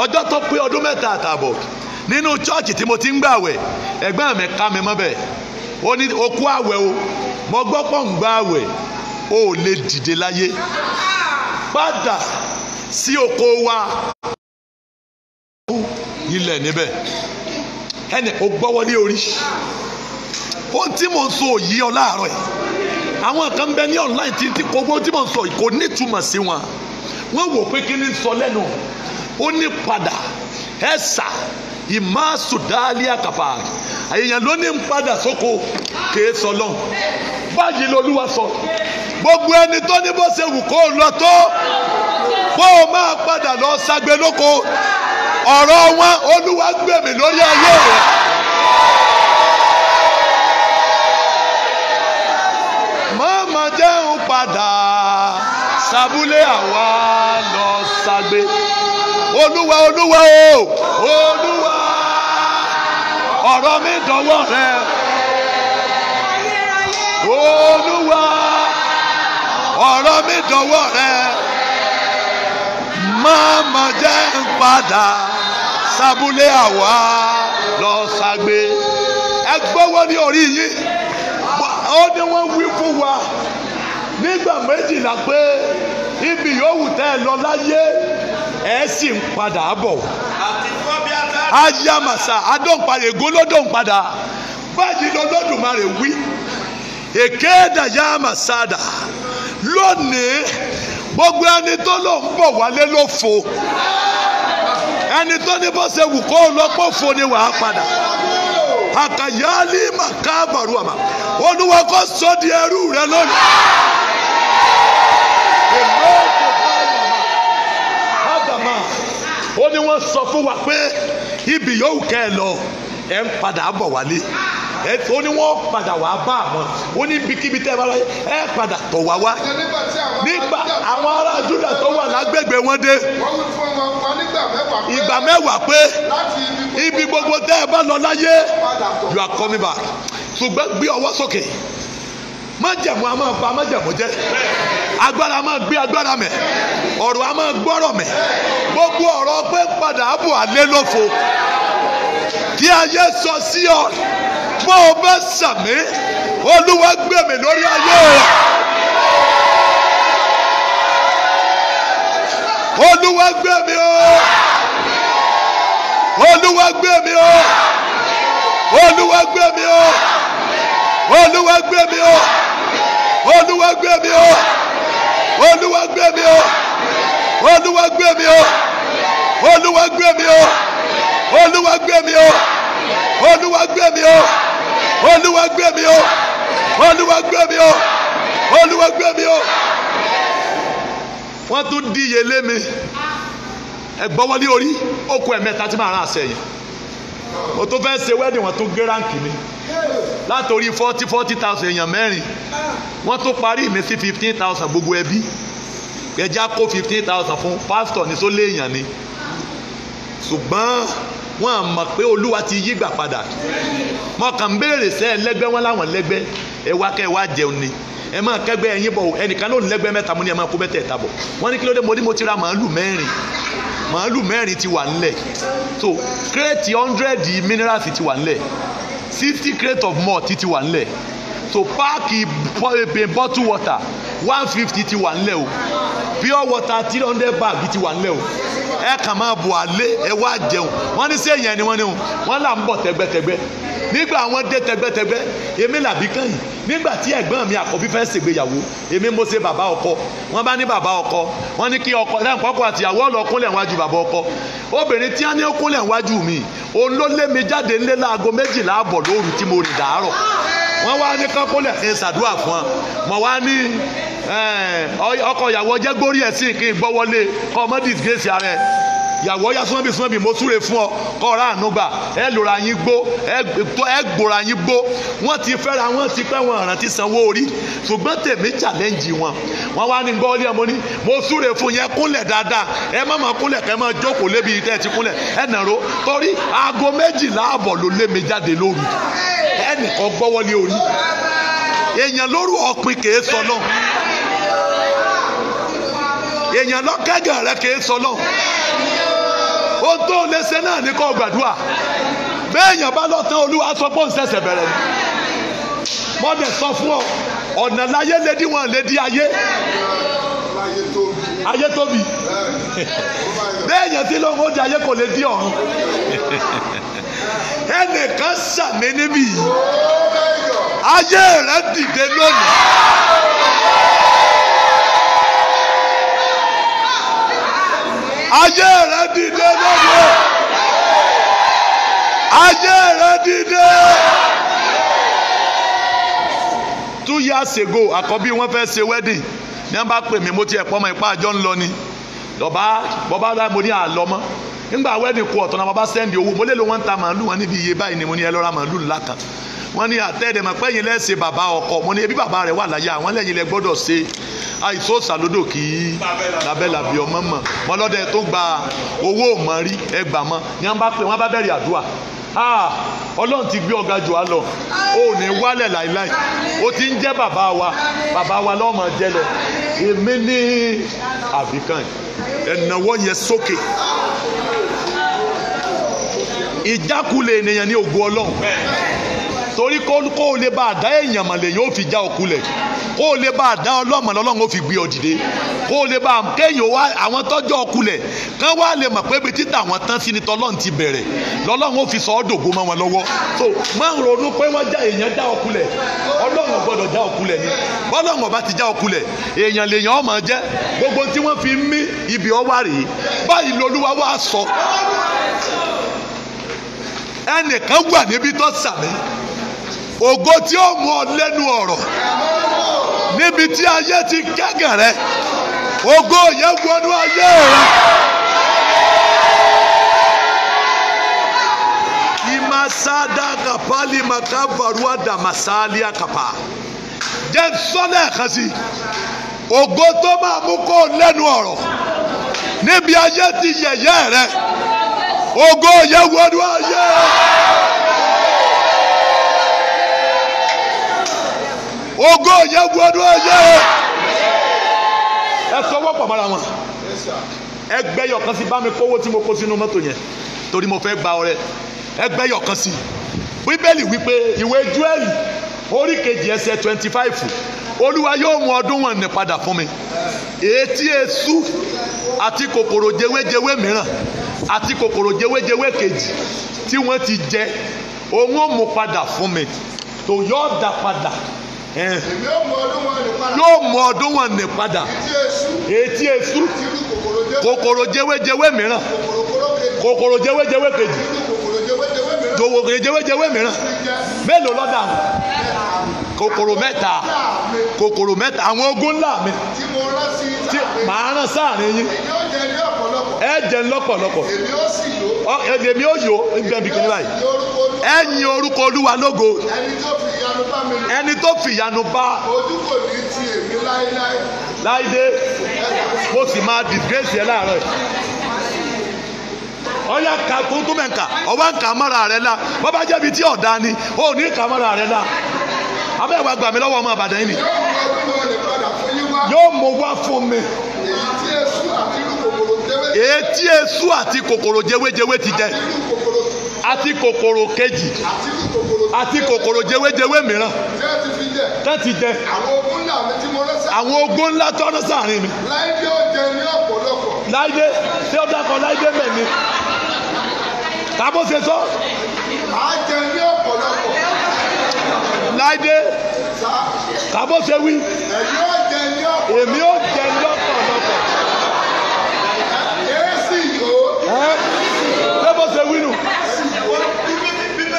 ọjọ́ tó pé ọdún 3 àtààbọ̀ nínú chọ́ọ̀chì tí mo ti ń gbàwẹ̀ ẹ̀gbọ́n mi ká mi mọ́bẹ̀ ó ní okú àwẹ̀ o mo gbọ́ pọ̀ ń gbà àwẹ̀ o ò lè dìde láyé padà sí oko wa ilẹ̀ níbẹ̀ ẹnì kò gbọ́wọ́ ní orí ohun tí mò ń sọ òyì ọ láàárọ̀ yìí àwọn kan bẹ ní online tí gbogbo tí mò ń sọ yìí kò ní túmọ̀ sí wọn wọ́n wò pé kí ni sọ lẹ́nu ó ní padà ẹ̀sà ìmáṣùdálí àkàfà èèyàn ló ní ń padà sóko kèé sọ lọ́hùn báyìí l'Olúwa sọ gbogbo ẹni tó ní bó ṣe wù kó lọ tó kó o máa padà lọ ṣagbe lóko ọ̀rọ̀ wọn Olúwa gbè mí lórí ayé rẹ̀. Màmá jẹun padà sábúlé àwa lọ ṣagbe Olúwa Olúwa o Olúwa ọ̀rọ̀ mi dọ̀wọ́ rẹ Olúwa ọ̀rọ̀ mi dọ̀wọ́ rẹ màmá jẹun padà sábúlé àwa lọ ṣagbe ẹ gbọ́wọ́ ní orí yín ó ní wọ́n wí fún wa nígbà 12 pé ibi yòówù tẹ́ ẹ lọ láyé ẹ sì ń padà bọ̀ ayamasa adóǹpadà ègólódóǹpadà báyìí l'Olódùmarè wí èké dàyàmàsádà lónìí gbogbo ẹni tó ló ń bọ̀ wálé ló fo ẹni tó ní bó ṣe wù kó lọ́pọ̀ fo ni wàá padà àkàyálì màkàbàrú àmà Olúwa kó sọ di ẹrú rẹ lónìí. Ó ní wọ́n sọ fún wa pé ibi yóò kẹ́ ẹ lọ ẹ ń padà bọ̀ wálé ó ní wọ́n padà wá bá àwọn ó ní ibikíbi tẹ́ ẹ bá láyé ẹ padà tọ̀ wá wá nígbà àwọn ará Júdà tó wà lágbègbè wọn dé ìgbà 10 pé ibi gbogbo tẹ́ ẹ bá lọ láyé you are coming back ṣùgbọ́n gbé ọwọ́ sókè májẹ̀mú a máa bà májẹ̀mú jẹ́ agbára máa gbé agbára mẹ́ ọ̀rọ̀ a máa gbọ́rọ̀ mẹ́ gbogbo ọ̀rọ̀ pé padà bọ̀ alẹ́ lófo kí ayé sọ sí ọ bó o bá sàmì Olúwa gbé mi lórí ayé rẹ Olúwa gbé mi o. Olúwa gbé mi o. Olúwa gbé mi o. Olúwa gbé mi o. Olúwa gbé mi o. Olúwa gbé mi o. Olúwa gbé mi o. Olúwa gbé mi o. Olúwa gbé mi o. Olúwa gbé mi o. Olúwa gbé mi o. Olúwa gbé mi o. Olúwa gbé mi o. Wọ́n tún díyelé mi. Ẹ̀gbọ́n wọlé orí okùn ẹ̀mẹ́ta tí màá rán àṣẹ yìí. Mo tó fẹ́ ṣe wedding wọ́n tún gbé ránkì mi. Látòrí 40,000 èèyàn mẹ́rin. Wọ́n tún parí mi sí 15,000 gbogbo ẹbí. Ẹja kó 15,000 fún pásítọ̀ ní sólé èèyàn ni. Ṣùgbọ́n wọ́n mọ̀ pé Olúwa ti yí gbà padà. Mo kàn ń béèrè sẹ́ ẹlẹ́gbẹ́ wọn láwọn lẹ́gbẹ́ ẹ wá kẹ́ ẹ wá jẹun ni. Ẹ máa kẹ́gbẹ́ ẹyin bọ̀ ẹnìkan ló ń lẹ́gbẹ́ mẹ́ta mo ní ẹ máa kó mẹ́tẹ̀ẹ̀ta bọ̀. Wọ́n ní kí ló dé mo ní mo ti ra màálù mẹ́rin ti wà nílẹ̀. So crate 100 minerals ti wà nílẹ̀. 60 crate of malt ti wà nílẹ̀. So páàkì bottle water 150 ti wà nílẹ̀ o. Pure water 300 bag ti wà nílẹ̀ o. Ẹ kàn máa bọ̀ àlé ẹ wá jẹun. Wọ́n ní sẹ́yìn ẹni wọ́n ní o. Wọ́n là ń bọ̀ tẹ́gbẹ́tẹ́gbẹ́. Nígbà wọ́n dé tẹ́gbẹ́tẹ́gbẹ́ èmi làbí kẹ́yìn. Nígbà tí ẹ̀gbọ́n mi àkọ́bí fẹ́ ṣègbéyàwó èmi mo ṣe bàbá ọkọ. Wọ́n bá ní bàbá ọkọ. Wọ́n ní kí ọkọ lẹ́yìn kọ́kọ́ àtìyàwó ọ̀lọ́ kúnlẹ̀ wájú bàbá ọkọ. Obìnrin tí wọ́n ní ó kúnlẹ̀ wájú mi òun ló lé mi jáde ńlé láago 12 àbọ̀ lóru tí mo rìn dàárọ̀. Wọ́n wá ní kán kúnlẹ̀ kí n ṣàdúrà fún wọn. Mo wá ní ọkọ ìyàwó jẹ́ gbórí ẹ̀ sí kí n gbọ́ wọlé kọ́ ọmọ disgrace ara ẹ̀. Ìyàwó ya súnmọ́bì mo súre fún ọ kọ́ ọ̀rá ànúgbà ẹ lòrà yín gbó ẹ gbòrà yín gbó. Wọ́n ti fẹ́ra wọ́n ti pẹ́ wọn rántí sanwó orí ṣùgbọ́n tèmi challenge wọn. Wọ́n wá ní gbọ́ ọlé ọmọ ní mo súre fún yẹn kúnlẹ̀ dáadáa ẹ má máa kúnlẹ̀ kẹ́ máa jókòó lébi tẹ́ ẹ ti kúnlẹ̀ ẹ nàró torí aago 12 àbọ̀ ló lé mi jáde lóru ẹnìkan gbọ́wọ́lé orí èèyàn lóru ọ̀pìn kèé sọ náà èèyàn lọ́kẹ́gàn rẹ kèé sọ náà. Ohun tó lè ṣe náà ní kó gbàdúrà. Béèyàn bá lọ tán Olúwa sọ pé òun ṣẹ̀ṣẹ̀ bẹ̀rẹ̀ ni. Mo dẹ̀ sọ fún ọ ọ̀nà láyé lédi wọn lédi ayé. Ayé tóbi. Béèyàn tí lóun ó di ayé kò lè di ọ̀run. Ẹnìkan ṣàmì níbí yìí. Ayé rẹ dìde lónìí. Ayé rẹ dìde lónìí. Ayé rẹ dìde. 2 years ago àkọ́bí wọn fẹ́ ṣe wedding ní wọ́n bá pè mí mo ti ẹ̀pọ̀ ọmọ ìpá àjọ ń lọ ni bọ́bá dá mo ní àlọ́ mọ́ nígbà wedding kú ọ̀tọ̀ náà bàbá sẹ́ndì owó mo lè lo wọ́n ń ta màálù wọn níbi iye báyìí ni mo ní ẹ lọ́ra màálù ńlá kan. Wọ́n ní àtẹ́ẹ̀dẹ̀mọ̀ pẹ́yìn lẹ́sẹ̀ bàbá ọkọ mo ní ebi bàbá rẹ̀ wà láyé àwọn lẹ́yìn lẹ gbọ́dọ̀ ṣe àìsó sàlódò kì í labẹ́làbí ọmọ mọ̀ mọ́ lọ́dẹ tó gba owó mọ́ rí ẹgbà mọ́ ni wọ́n bá pè wọ́n bá bẹ̀rẹ̀ àdúrà. Ọlọ́run ti gbé ọ̀gá jù á lọ ó ní wálẹ̀ láìláì ó ti ń jẹ́ bàbá wa lọ́mọ jẹ́ lọ èmi ní àbíkàn ẹ̀nàwọ́ yẹn sókè. Ìjákulẹ̀ ènìyàn ní ògo Ọlọ́run torí kó o lè bá àdá èèyàn mọ̀ lèyìn ó fi já òkulẹ̀ kó o lè bá àdá ọlọ́mọ lọ́lọ́run ó fi gbé ọ dìde kó o lè bá kéèyàn wá àwọn tọ́jọ́ ọkulẹ̀ kán wá lè mọ̀ pé ibi títà àwọn tán sí ni tọ́lọ́run ti bẹ̀rẹ̀ lọ́lọ́run ó fi sọ ọ́ dògo mọ́ wọn lọ́wọ́. So máa ń ronú pé wọ́n já èèyàn já ọkulẹ̀ Ọlọ́run gbọ́dọ̀ já ọkulẹ̀ ni bọ́lọ́run ọba ti já ọkulẹ̀ èèyàn lèèyàn ọmọ jẹ́ gbogbo tí wọ́n fi mí ibi ọwá rèé báyìí lolúwa wá sọ. Ẹnìkan wà níbi tó sàmì ògo tí ó mú ọ lẹ́nu ọ̀rọ̀ níbi tí ayé ti kẹ́gàn rẹ ògo yẹn wọnú ayé rẹ. Imasada kapali makabarua damasalia kapa jẹ́ sọ́lẹ̀ kan sí ògo tó máa mú kó lẹ́nu ọ̀rọ̀ níbi ayé ti yẹ̀yẹ́ rẹ ògo yẹn wọnú ayé rẹ. Ògo yẹn gbọ́dọ̀ ayé ẹ sọwọ́ pọ̀ mọ́ra wọn ẹgbẹ́ yọ̀kan sí bá mi kówó tí mo kó sínú mọ́tò yẹn torí mo fẹ́ gba ọrẹ ẹgbẹ́ yọ̀kan sí. Bíbélì wípé ìwé Jóẹ́lì orí 2 ẹsẹ̀ 25 Olúwa yóò mú ọdún wọn ní padà fún mi ètí èṣù àti kòkòrò jewéjewé mìíràn àti kòkòrò jewéjewé kejì tí wọ́n ti jẹ òun ó mú padà fún mi tó yóò dá padà yóò mú ọdún wọn ní padà etí èṣù kòkòrò jewéjewé mìíràn kòkòrò jewéjewé kejì kòkòrò jewéjewé mìíràn mélòó lọ́dà kòkòrò mẹ́ta àwọn ogun ńlá mi tí màá rán sáàrin yín ẹ jẹ lọ́pọ̀lọpọ̀ èmi ó yó gbẹ̀bí kìíní báyìí ẹ yin orúkọ Olúwa lógo ẹni tó fìyanu bá ojú kò ní ti èmi láéláé. Láìdé mo sì máa disgrace ẹ láàárọ̀ yìí ọyá ka tó mẹ́ǹkà ọwọ́ ń kà mọ́ra rẹ la wọ́n bá jẹ́bi tí ọ̀dà ni ó ní kà mọ́ra rẹ la abẹ́wò àgbà mi lọ́wọ́ ọmọ Ìbàdàn yìí ni yóò mú wá fún mi etí èṣù àti kòkòrò jewéjewé ti jẹ àti kòkòrò kejì àti kòkòrò jewéjewé mìíràn tẹ́ ti jẹ àwọn ogun ńlá tọ́nà sáàrin mi. Láìdé ó jẹ ní ọ̀pọ̀lọpọ̀. Láìdé tí ó dákọ̀ Láìdé mẹ́ni tàbó ṣe sọ. Màá jẹ ní ọ̀pọ̀lọpọ̀. Láìdé tàbó ṣe wí. Ẹ̀yin ó jẹ ní ọ̀pọ̀lọpọ̀. Èmi ó jẹ ní ọ̀pọ̀lọpọ̀. Èsì yòó. Ṣé bó ṣe wí nù?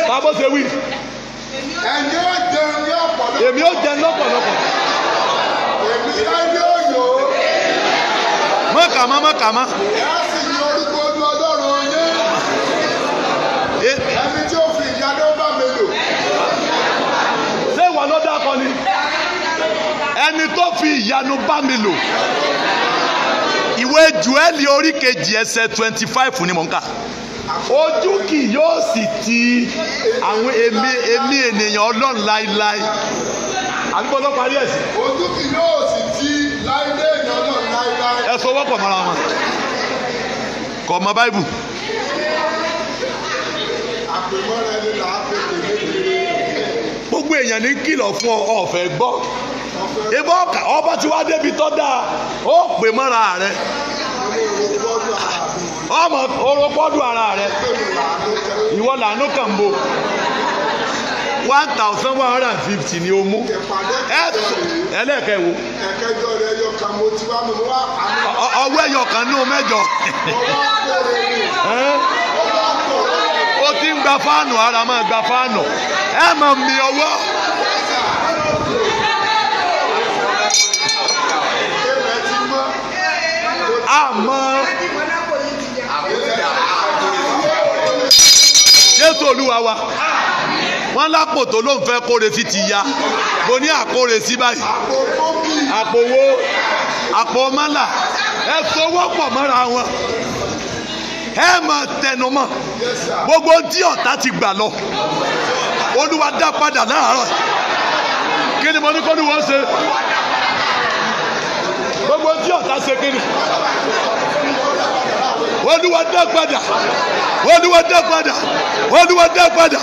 Tàbó ṣe wí. Ẹ̀yin ó jẹ ní ọ̀pọ̀lọpọ̀. Èmi ó jẹ ní ọ̀pọ̀lọpọ̀. Láìdé ó yòó. Mọ́kàmá. Èsì ní orúkọ Ọlọ́run yín. Ẹni tí ó fi ìyanu bá mi lò. Ṣé ìwà ló dákọ ni? Ẹni tó fi ìyanu bá mi lò. Ìwé Jùẹ́lì orí kejì ẹsẹ̀ 25 ni mò ń kà. Ojú kì yóò sì ti àwọn èmi ènìyàn Ọlọ́run láíláí. Àbíkọ́ ló parí ẹ̀ sí. Ojú kì yóò sì ti Láìdé ènìyàn Ọlọ́run láíláí. Ẹ sọ wọ́pọ̀ mọ́ra wọn. Kọ̀ mọ́ Báíbù. Àpèmọ́ra ẹni là á pè tèmi. Gbogbo èèyàn ní kìlọ̀ fún ọ ọ̀fẹ́ gbọ́. Ibà ọba tí wàá débi tọ́ dáa ó pè mọ́ra rẹ. Ọmọ oropọ́dù ara rẹ. Ìwọ làánú kàn ń bo. 1,150 ni o mú. Ẹlẹ́ẹ̀kẹ́ wo. Ẹ̀kẹjọ rẹ̀ yọ kan mo ti wá mi wá. Ọwọ́ ẹ̀yọ kan ní o mẹ́jọ. O ti ń gba fáànù ara máa gba fáànù. Ẹ máa mi ọwọ́. Àmọ́ Jésù Olúwa wa wọ́n lápò tó ló ń fẹ́ kóre sí ti ya mo ní àkóre sí báyìí àpò wo àpò mọ́là ẹ sọwọ́ pọ̀ mọ́ra wọn ẹ máa tẹnu mọ́ gbogbo tí ọ̀tá ti gbà lọ Olúwa dá padà láàárọ̀ kí ni mo ní kó ní wọ́n ṣe gbogbo tí ọ̀tá ṣe kí ni Olúwa dá padà Olúwa dá padà Olúwa dá padà.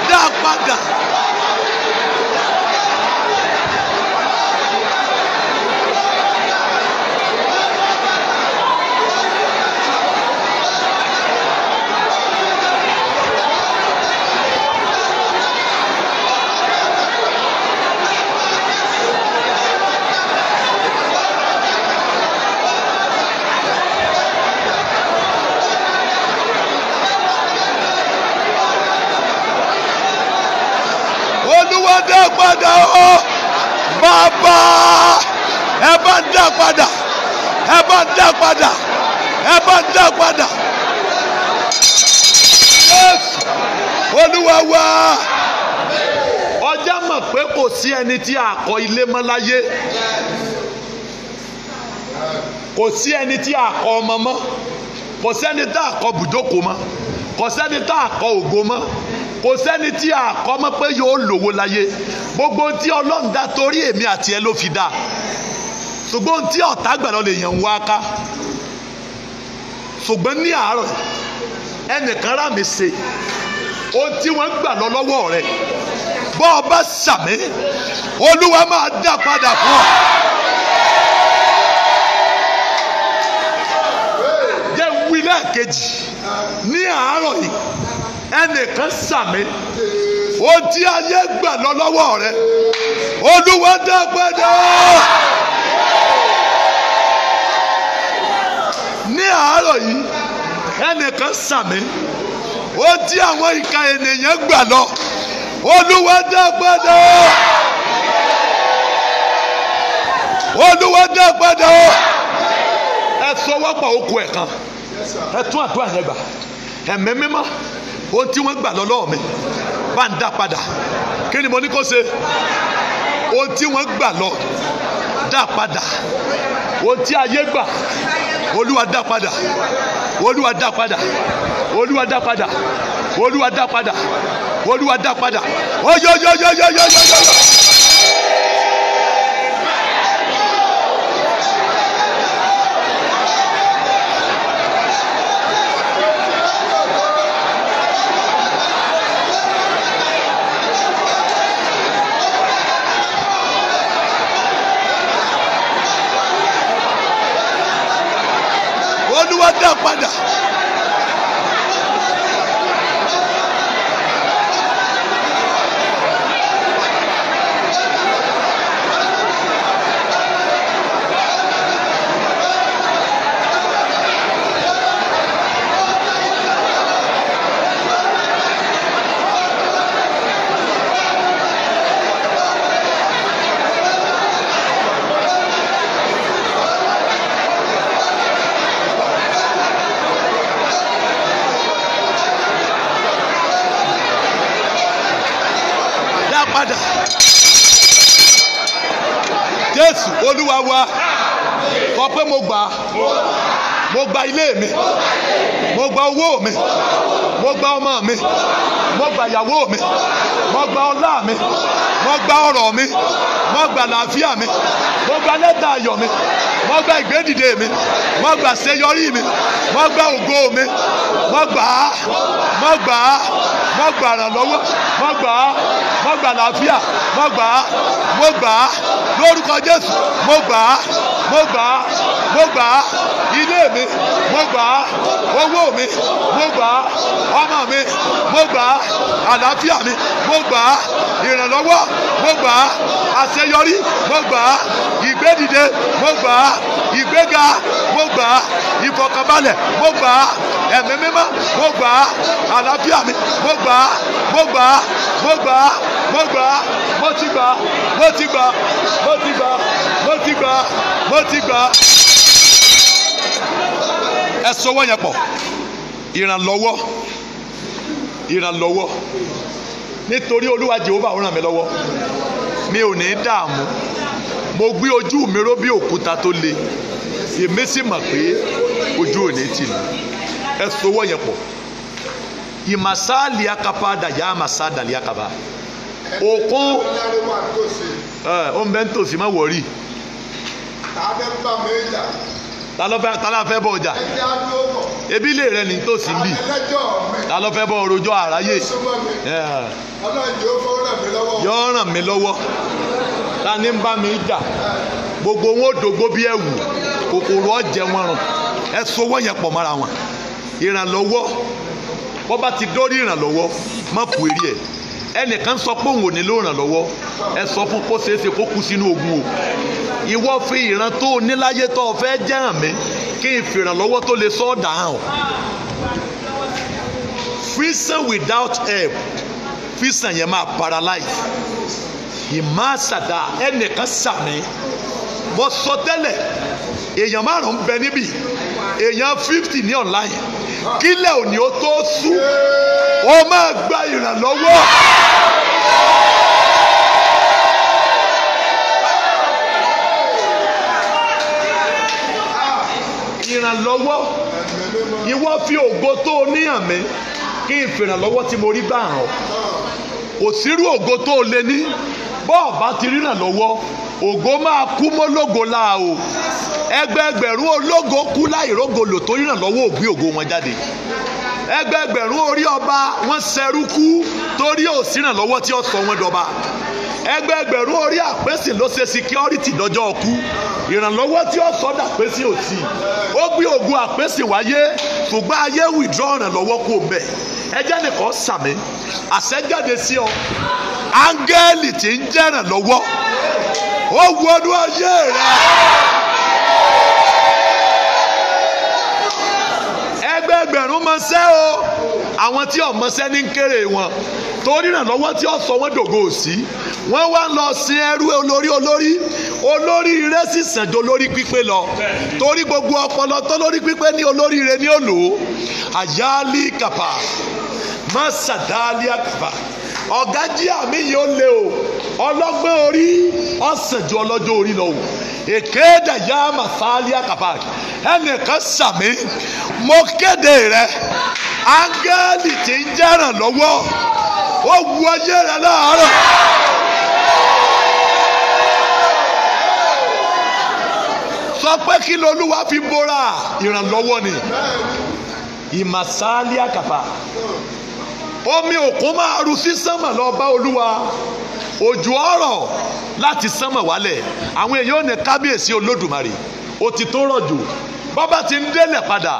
Dá padà. Olúwa dá padà o bàbá ẹ bá dá padà ẹ bá dá padà ẹ bá dá padà Olúwa wa ọjà mọ̀ pé kò sí ẹni tí a kọ́ ilé mọ́ láyé kò sí ẹni tí a kọ́ ọmọ mọ́ kò sẹ́ni tá a kọ́ bùjókòó mọ́ kò sẹ́ni tá a kọ́ ògo mọ́ kò sẹ́ni tí a kọ́ mọ́ pé yóò lówó láyé. Gbogbo tí Ọlọ́run dá torí èmi àti ẹ ló fi dá. Ṣùgbọ́n tí ọ̀tá gbà lọ lè yàn wá ká. Ṣùgbọ́n ní àárọ̀ ẹnìkan rà mí ṣe ohun tí wọ́n gbà lọ lọ́wọ́ rẹ̀. Bọ́ ọ bá ṣàmì, Olúwa máa dá padà fún ọ. Jẹ́ wí lẹ́ẹ̀kejì ní àárọ̀ yìí ẹnìkan ṣàmì ohun tí ayé gbà lọ lọ́wọ́ rẹ̀, Olúwa dá padà. Ní àárọ̀ yìí ẹnìkan ṣàmì ohun tí àwọn ìka ènìyàn gbà lọ, Olúwa dá padà. Olúwa dá padà. Ẹ sọwọ́pọ̀ okùn ẹ̀ kan, ẹ tún àdúrà yẹn gbà. Ẹ̀mí mímọ́ ohun tí wọ́n gbà lọ lọ́wọ́ mi bá ń dá padà. Kí ni mo ní kó ṣe? Ohun tí wọ́n gbà lọ dá padà. Ohun tí ayé gbà, Olúwa dá padà. Olúwa dá padà. Olúwa dá padà. Olúwa dá padà. Olúwa dá padà. Oyoyoyoyoyoyoyo. Olúwa dá padà. Padà. Jésù Olúwa wa sọ pé mo gbà, mo gba ilé mi, mo gba owó mi, mo gba ọmọ mi, mo gba ìyàwó mi, mo gba ọlá mi, mo gba ọrọ̀ mi, mo gba àlàáfíà mi, mo gba lẹ́tà ayọ̀ mi, mo gba ìgbédìde mi, mo gba àṣeyọrí mi, mo gba ògo mi, mo gbà á, mo gbà á, mo gba ìrànlọ́wọ́, mo gbà á, mo gba àlàáfíà, mo gbà á, mo gbà á lórúkọ Jésù, mo gbà á, mo gbà á, mo gbà á ilé mi, mo gbà á owó mi, mo gbà á ọmọ mi, mo gbà á àlàáfíà mi, mo gbà á ìrànlọ́wọ́, mo gbà á àṣeyọrí, mo gbà á ìgbédìde, mo gbà á ìgbéga, mo gbà á ìfọ̀kànbalẹ̀, mo gbà á ẹ̀mí mímọ́, mo gbà á àlàáfíà mi, mo gbà á, mo gbà á, mo gbà á, mo gbà á, mo ti gbà á, mo ti gbà á, mo ti gbà á, mo ti gbà á, mo ti gbà á. Ẹ sọwọ́ yẹn pọ̀. Ìrànlọ́wọ́, ìrànlọ́wọ́, nítorí Olúwa Jèhófà ó ràn mí lọ́wọ́. Mi ò ní dààmú. Mo gbé ojú mi ró bí òkúta tó le. Èmi sì mọ̀ pé ojú ò ní tì mí. Ẹ sọwọ́ yẹn pọ̀. Ìmàsáàlì akapada yà àmàsáàdàlì akaba. Òkun ó ń bẹ́ ń tòsí má wọ̀rí. Ta ló fẹ́ bọ̀ ọjà? Ebi ilé rẹ ní tòsí bí. Ta ló fẹ́ bọ̀ orojọ́ àráyé? Yóò ràn mí lọ́wọ́. Ta ni ń bá mi jà? Gbogbo wọn ò dògbó bí ẹ̀wù. Kòkòrò ọ̀jẹ̀ wọn rùn. Ẹ sọwọ́ yẹn pọ̀ mọ́ra wọn. Ìrànlọ́wọ́. Bọ́ bá ti dórí ìrànlọ́wọ́, má kú eré ẹ̀. Ẹnìkan sọ pé òun ò nílò ìrànlọ́wọ́. Ẹ sọ fún kó ṣeé ṣe kó kú sínú ogun o. Ìwọ fi ìran tó níláyé tó o fẹ́ jẹ́ràn mi kí n fi ìrànlọ́wọ́ tó lè sọ ọ́ dàn. Vision without help, vision yẹn máa paralyze. Ìmáṣàdá ẹnìkan sàmì. Mo sọ tẹ́lẹ̀ èèyàn 5 bẹ níbí, èèyàn 50 ní online. Kílẹ̀ òní ó tó sú, ó máa gba ìrànlọ́wọ́. Ìrànlọ́wọ́, ìwọ fi ògo tó o níyàn mi, kí n fìrànlọ́wọ́ tí mo rí bá hàn ọ́. Kò sírú ògo tó o lé ní bọ́ọ̀ bá ti ríràn lọ́wọ́ ògo máa kú mọ́lógo láà o. Ẹgbẹẹgbẹ̀rún ológo kú láìrógo lò tó ríràn lọ́wọ́ ògbé ògo wọn jáde. Ẹgbẹẹgbẹ̀rún orí ọba wọn ṣẹrú kú torí òsínràn lọ́wọ́ tí ó sọ wọn dọba. Ẹgbẹẹgbẹ̀rún orí àpèsè ló ṣe security lọ́jọ́ ọkú. Ìrànlọ́wọ́ tí ó sọ dàpèsè òsì. Ó gbé ògo àpèsè wáyé ṣùgbọ́n ayé withdraw ìrànlọ́wọ́ kò bẹ̀. Ẹjẹ́ nìkan sàmì àṣẹjáde sí ọ. Áńgẹ́lì tí ń jẹ́ ìrànlọ́wọ́ ó wọnú ayé rẹ. Ẹgbẹẹgbẹ̀rún mọṣẹ́ o àwọn tí ò mọṣẹ́ ní kéré wọn torí ìrànlọ́wọ́ tí ó sọ wọ́n dògo òsì. Wọ́n wá lọ sin ẹrú olórí ire sì sàn jù olórí pípé lọ torí gbogbo ọpọlọ tó lórí pípé ní olórí ire ní òlò. Àyálí kàpà má sàdálí àkàpà ọ̀gá jí àmì yìí ó lé o ọlọ́gbọ́n orí ọ̀sẹ̀ ju ọlọ́jọ́ orí lọ o. Èké dàyà màsálí àkàpà ẹnìkan sàmì mo kéde rẹ áńgẹ́lì tí ń jẹ́ràn lọ́wọ́ ó wu ayé rẹ láàárọ̀. Sọ pé kí lolúwa fi bóra ìrànlọ́wọ́ ni ìmàsálí àkàpà. Omi òkun máa ru sí sánmà lọ bá Olúwa. Òjò ọ̀rọ̀ láti sánmà wálẹ̀. Àwọn èèyàn ò ní kábíyèsí Olódùmarè ó ti tó rọ̀jò bọ́bá ti ń délẹ̀ padà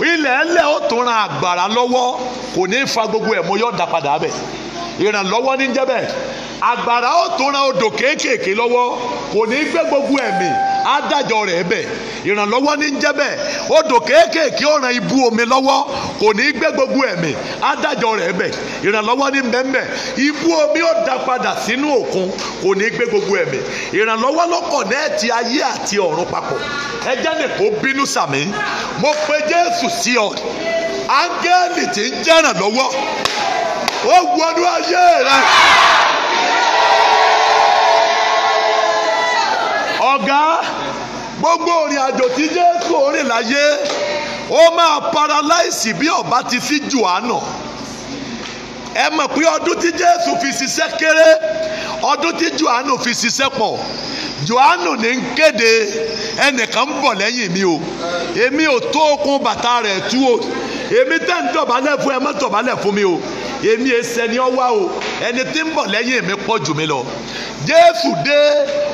ilẹ̀ ẹlẹ́ ó tún ran àgbàrá lọ́wọ́ kò ní í fa gbogbo ẹ̀ mọ́ yọ̀ dá padà bẹ̀. Ìrànlọ́wọ́ ní jẹ́ bẹ́ẹ̀. Àgbàrá ó tún ran odò kéékèèké lọ́wọ́ kò ní í gbé gbogbo ẹ̀mí adájọ́ rẹ̀ bẹ̀. Ìrànlọ́wọ́ ní jẹ́ bẹ́ẹ̀. Odò kéékèèké ó ran ibú omi lọ́wọ́ kò ní í gbé gbogbo ẹ̀mí adájọ́ rẹ̀ bẹ̀. Ìrànlọ́wọ́ ní bẹ́ẹ̀. Ibú omi ó dá padà sínú òkun kò ní í gbé gbogbo ẹ̀mí. Ìrànlọ́wọ́ ló kọ̀nẹ́ẹ̀tì ayé àti ọ̀run papọ̀. Ẹjẹ́ ni kò bínú sàmì. Mo pe Jésù sí ọ. Áńgẹ́lì tí ń jẹ́ràn lọ́wọ́ ó wọnú ayé rẹ. Ọ̀gá gbogbo òrìn àjò tí Jésù rìn láyé ó máa paralyze bí ọba ti sí Jòhánù. Ẹ mọ̀ pé ọdún tí Jésù fi ṣiṣẹ́ kéré ọdún tí Jòhánù fi ṣiṣẹ́ pọ̀. Jòhánù ní ń kéde ẹnìkan ń bọ̀ lẹ́yìn mi o èmi ò tó okùn bàtà rẹ̀ tú o èmi tẹ́ ń dọ̀bálẹ̀ fún ẹ má dọ̀bálẹ̀ fún mi o èmi ẹsẹ̀ ni ọ wá o ẹni tí ń bọ̀ lẹ́yìn mi pọ̀ jù mí lọ. Jésù dé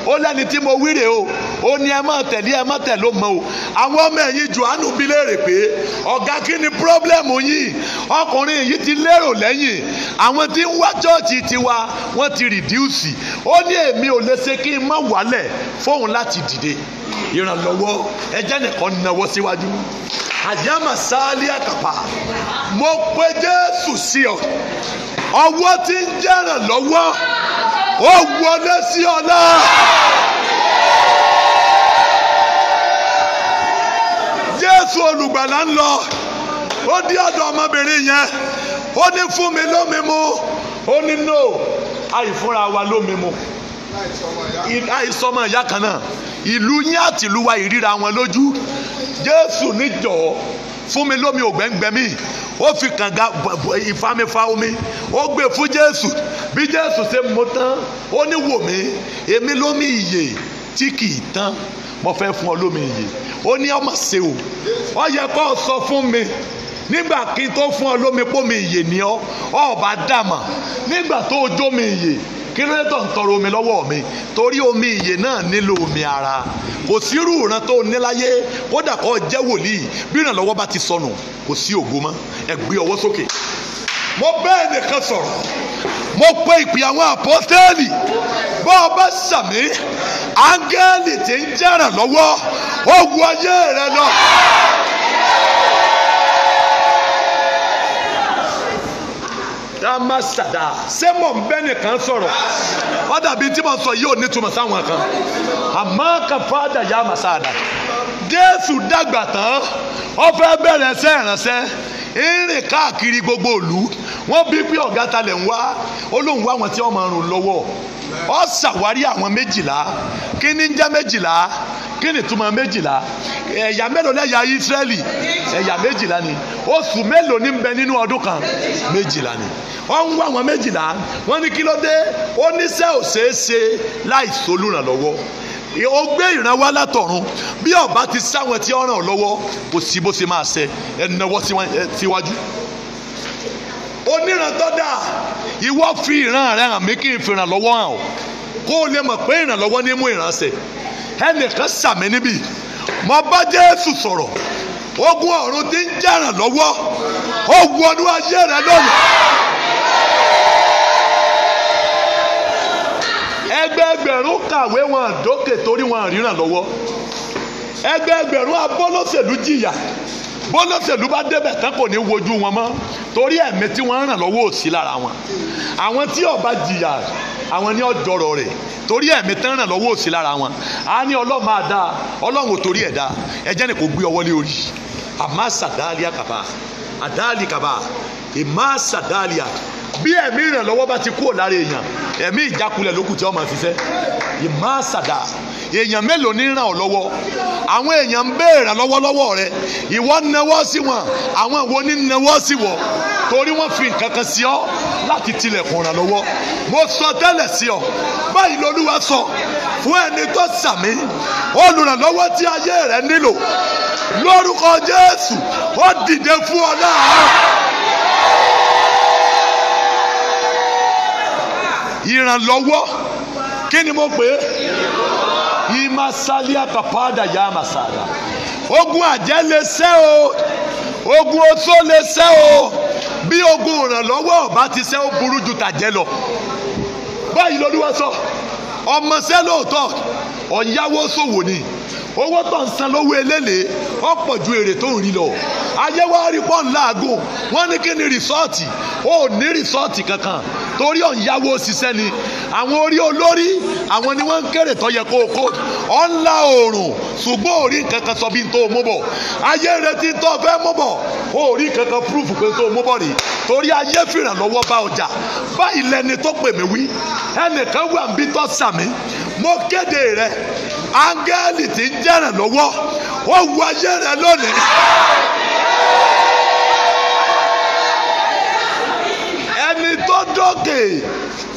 ó lẹ́ni tí mo wíre o ó ní ẹ má tẹ̀lé ó mọ o. Àwọn ọmọ ẹ̀yìn Jòhánù bi léèrè pé ọ̀gá kí ni pírọ́blẹ́mù yìí ọkùnrin yìí ti lérò lẹ́yìn àwọn tí ń wá chọ́ọ̀chì tiwa wọ́n ti rìdíùsì. Ó ní èmi ò lè ṣe kí n má wálẹ̀ fóun láti dìde. Ìrànlọ́wọ́ ẹjẹ́ nìkan náwó síwájú. Àyàmà sáálí àkàpà mo pe Jésù sí ọ ọwọ́ tí ń jẹ́ràn lọ́wọ́ ó wọlé sí ọ náà. Jésù olùgbàlà ń lọ ó dí ọ̀dọ̀ ọmọbìnrin yẹn ó ní fún mi lómi mu ó ní no àìfúnra wa lómi mu àìsọmọ ìyá kan náà ìlú yín àti ìlú wa ìríra wọn lójú. Jésù níjọ́ fún mi lómi ògbẹ́ngbẹ́ mi ó fi kànga ìfamifa omi ó gbé fún Jésù bí Jésù ṣe mú tán ó ní wò mí èmi lómi ìyè tí kì í tán mo fẹ́ fún ọ lómi ìyè. Ó ní ọmọ ṣe o ó yẹ kó sọ fún mi nígbà kí n tó fún ọ lómi pómi ìyè ni ọ ọba dàmà nígbà tó jómi ìyè kí ló dé tó ń tọrọ omi lọ́wọ́ mi torí omi ìyè náà nílò omi ara. Kò sírú ìran tó níláyé kódà kó jẹ́ wòlíì bí ìrànlọ́wọ́ bá ti sọnù kò sí ògo mọ́. Ẹ gbé ọwọ́ sókè. Mo bẹ́ẹ̀ nìkan sọ̀rọ̀ mo pe ìpè àwọn àpọ́stélì bọ́ ọ bá sàmì áńgẹ́lì tí ń jẹ́ràn lọ́wọ́ ó wu ayé rẹ lọ. Damasada ṣé mò ń bẹ́ nìkan sọ̀rọ̀ ó dàbí tí mo sọ yìí ò ní túmọ̀ sáwọn kan àmọ́ kàfádà yá màsáàdà. Jésù dàgbà tán ó fẹ́ bẹ̀rẹ̀ ẹsẹ̀ ìránṣẹ́ ìrìn káàkiri gbogbo ìlú wọ́n bí pé ọ̀gá talẹ̀ ń wá ó lóun wá wọn tí wọ́n máa rùn lọ́wọ́ ó ṣàwárí àwọn 12. kí ni ń jẹ́ 12? kí ni túmọ̀ 12? ẹ̀yà mélòó lẹ́yà Ísírẹ́lì? ẹ̀yà 12 ni. oṣù mélòó ní ń bẹ nínú ọdún kan? 12 ni. wọ́n ń wá àwọn 12. wọ́n ní kí ló dé? ó níṣẹ́ ò ṣeé ṣe láì solúrànlọ́wọ́. ó gbé ìran wá látọ̀run, bí ọba ti sáwọn tí ó ràn ọ́ lọ́wọ́ kò sí bó ṣe máa ṣe. ẹnáwó síwájú. oníran tó dáa, ìwọ fi ìran rẹ hàn mí kí n fi ìrànlọ́wọ́ hàn ọ́, kó o lè mọ̀ pé ìrànlọ́wọ́ ní mú ìránṣẹ́. ẹnìkan sàmì níbí, mo bá Jésù sọ̀rọ̀, ogun ọ̀run ti ń jẹ́ràn lọ́wọ́, ó wọnú ayé rẹ lónìí. ẹgbẹẹgbẹ̀rún kàwé wọn dókè torí wọn ríran lọ́wọ́. ẹgbẹẹgbẹ̀rún abọ́lọ́sẹ̀lú jìyà, bọ́lọ́sẹ̀lú bá débẹ̀ tán kò ní wojú wọn mọ́ torí ẹ̀mí tí wọ́n ràn lọ́wọ́ ò sí lára wọn. àwọn tí ọba jìyà àwọn ní ọjọ́rọ̀ rẹ̀ torí ẹ̀mí tán ràn lọ́wọ́ ò sí lára wọn. a ní Ọlọ́run máa dáa, Ọlọ́run ò torí ẹ̀ dáa. ẹjẹ́ ni kò gbé ọwọ́ lé orí. àmọ́ sàdáàlìyà kàbà àdáàlì kàbà ìmọ̀ sàdáàlìyà. bí ẹ̀mí ìrànlọ́wọ́ bá ti kúrò lára èèyàn, ẹ̀mí ìjákulẹ̀ lókù tí ó máa ṣiṣẹ́. ìmọ̀ sàdá. èèyàn mélòó ní ràn ọ́ lọ́wọ́? àwọn èèyàn ń béèrè lọ́wọ́ rẹ, ìwọ nawọ́ sí wọn, àwọn ìwọ ní nawọ́ sí wọ torí wọ́n fi nǹkan kan sí ọ láti tilẹ̀kùn ràn lọ́wọ́. mo sọ tẹ́lẹ̀ sí ọ, báyìí l'Olúwa sọ fún ẹni tó sàmì, olùrànlọ́wọ́ tí ayé rẹ nílò lórúkọ Jésù ó dìde fún ọ láàárọ̀. ìrànlọ́wọ́ kí ni mo pè é? ìmàsálíà kàpádà yá màsàdà. ogun àjẹ́ lè ṣẹ́ o, ogun oṣó lè ṣẹ́ o, bí ogun ìrànlọ́wọ́ ọba ti ṣẹ́ ó burú ju tàjẹ́ lọ. báyìí l'Olúwa sọ, ọmọ ṣẹ́ lóòótọ́ ọ̀yáwó ṣòwò ni, owó tó ń san lówó eléle ó pọ̀ ju èrè tó ń rí lọ. ayé wa rí pọ́n láàgùn, wọ́n ní kí ni rìsọ́ọ̀tì? ó ní rìsọ́ọ̀tì kankan torí ọ̀nyáwó ṣiṣẹ́ ni. àwọn orí olórí àwọn ni wọ́n ń kéré tó yẹ kó o kó. ọ̀ ń la oòrùn ṣùgbọ́n orí kankan sọ bí n tó mú bọ̀. ayé retí tó fẹ́ mú bọ̀, orí kankan púrúfù pé tó mú bọ̀ rí torí ayé fìrànlọ́wọ́ bá ọjà. báyìí lẹni tó pè mí wí, ẹnìkan wà ń bí tó sàmì, mo kéde rẹ, áńgẹ́lì tí ń jẹ́ràn lọ́wọ́ ó wu ayé rẹ lónìí. ẹni tó dókè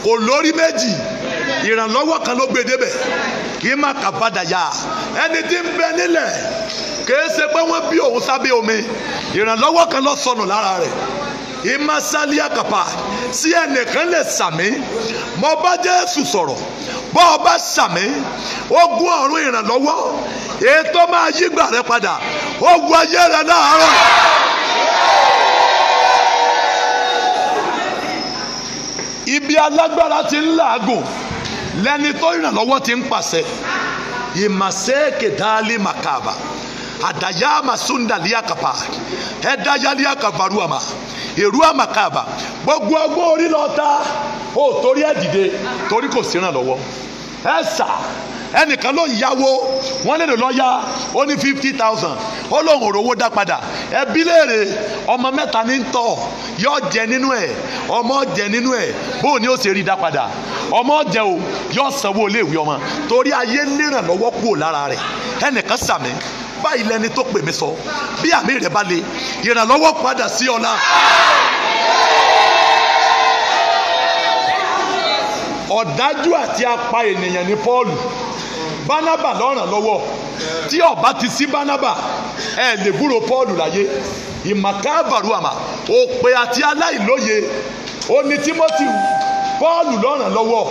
kò lórí méjì, ìrànlọ́wọ́ kan ló gbé débẹ̀, kì í má kà padà yá. ẹni tí ń bẹ nílẹ̀ kìí ṣe pé wọ́n bí òun sábẹ́ omi, ìrànlọ́wọ́ kan ló sọnù lára rẹ̀. ìmásálíà kàpà sí ẹnìkan lè sàmì, mo bá Jésù sọ̀rọ̀, bọ́ ọ bá sàmì, ogun ọ̀run ìrànlọ́wọ́ ètò máa yígbà rẹ padà, ogun ayé rẹ láàárọ̀. ibi alágbára ti ń làágùn lẹni tó ìrànlọ́wọ́ ti ń pàṣẹ. ìmàṣẹ́kè dálé màkàbà àdàyà màsúndàlíà kàpà ẹ̀dáyàlíà kàbàrúàmà èrú àmàkàbà. gbogbo ọgbọ́n orí lọ ta ó torí ẹ̀ dìde torí kò sí ìrànlọ́wọ́. ẹ sà ẹnìkan ló ń yáwó, wọ́n lè lọ yá, ó ní 50,000, ó lóun ò rówó dá padà. ẹbí léèrè, ọmọ mẹ́ta ní ń tọ́, yóò jẹ nínú ẹ̀, ọmọ jẹ nínú ẹ̀, bóun ni ó ṣe rí dá padà? ọmọ jẹ o, yóò sanwó iléèwé ọmọ torí ayé nírànlọ́wọ́ kúrò lára rẹ̀. ẹnìkan sàmì, báyìí lẹni tó pè mí sọ, bí àmì rẹ̀ bá le, ìrànlọ́wọ́ padà sí ọ̀la. ọ̀dájú àti apá ènìyàn ní Pọ́ọ̀lù, Bánábà ló ràn lọ́wọ́. tí ọba ti sí Bánábà ẹ lè gbúrò Pọ́ọ̀lù láyé. ìmàkàbàrúàmà, òpè àti aláìlóye ó ní Tímótì, Pọ́ọ̀lù ló ràn lọ́wọ́.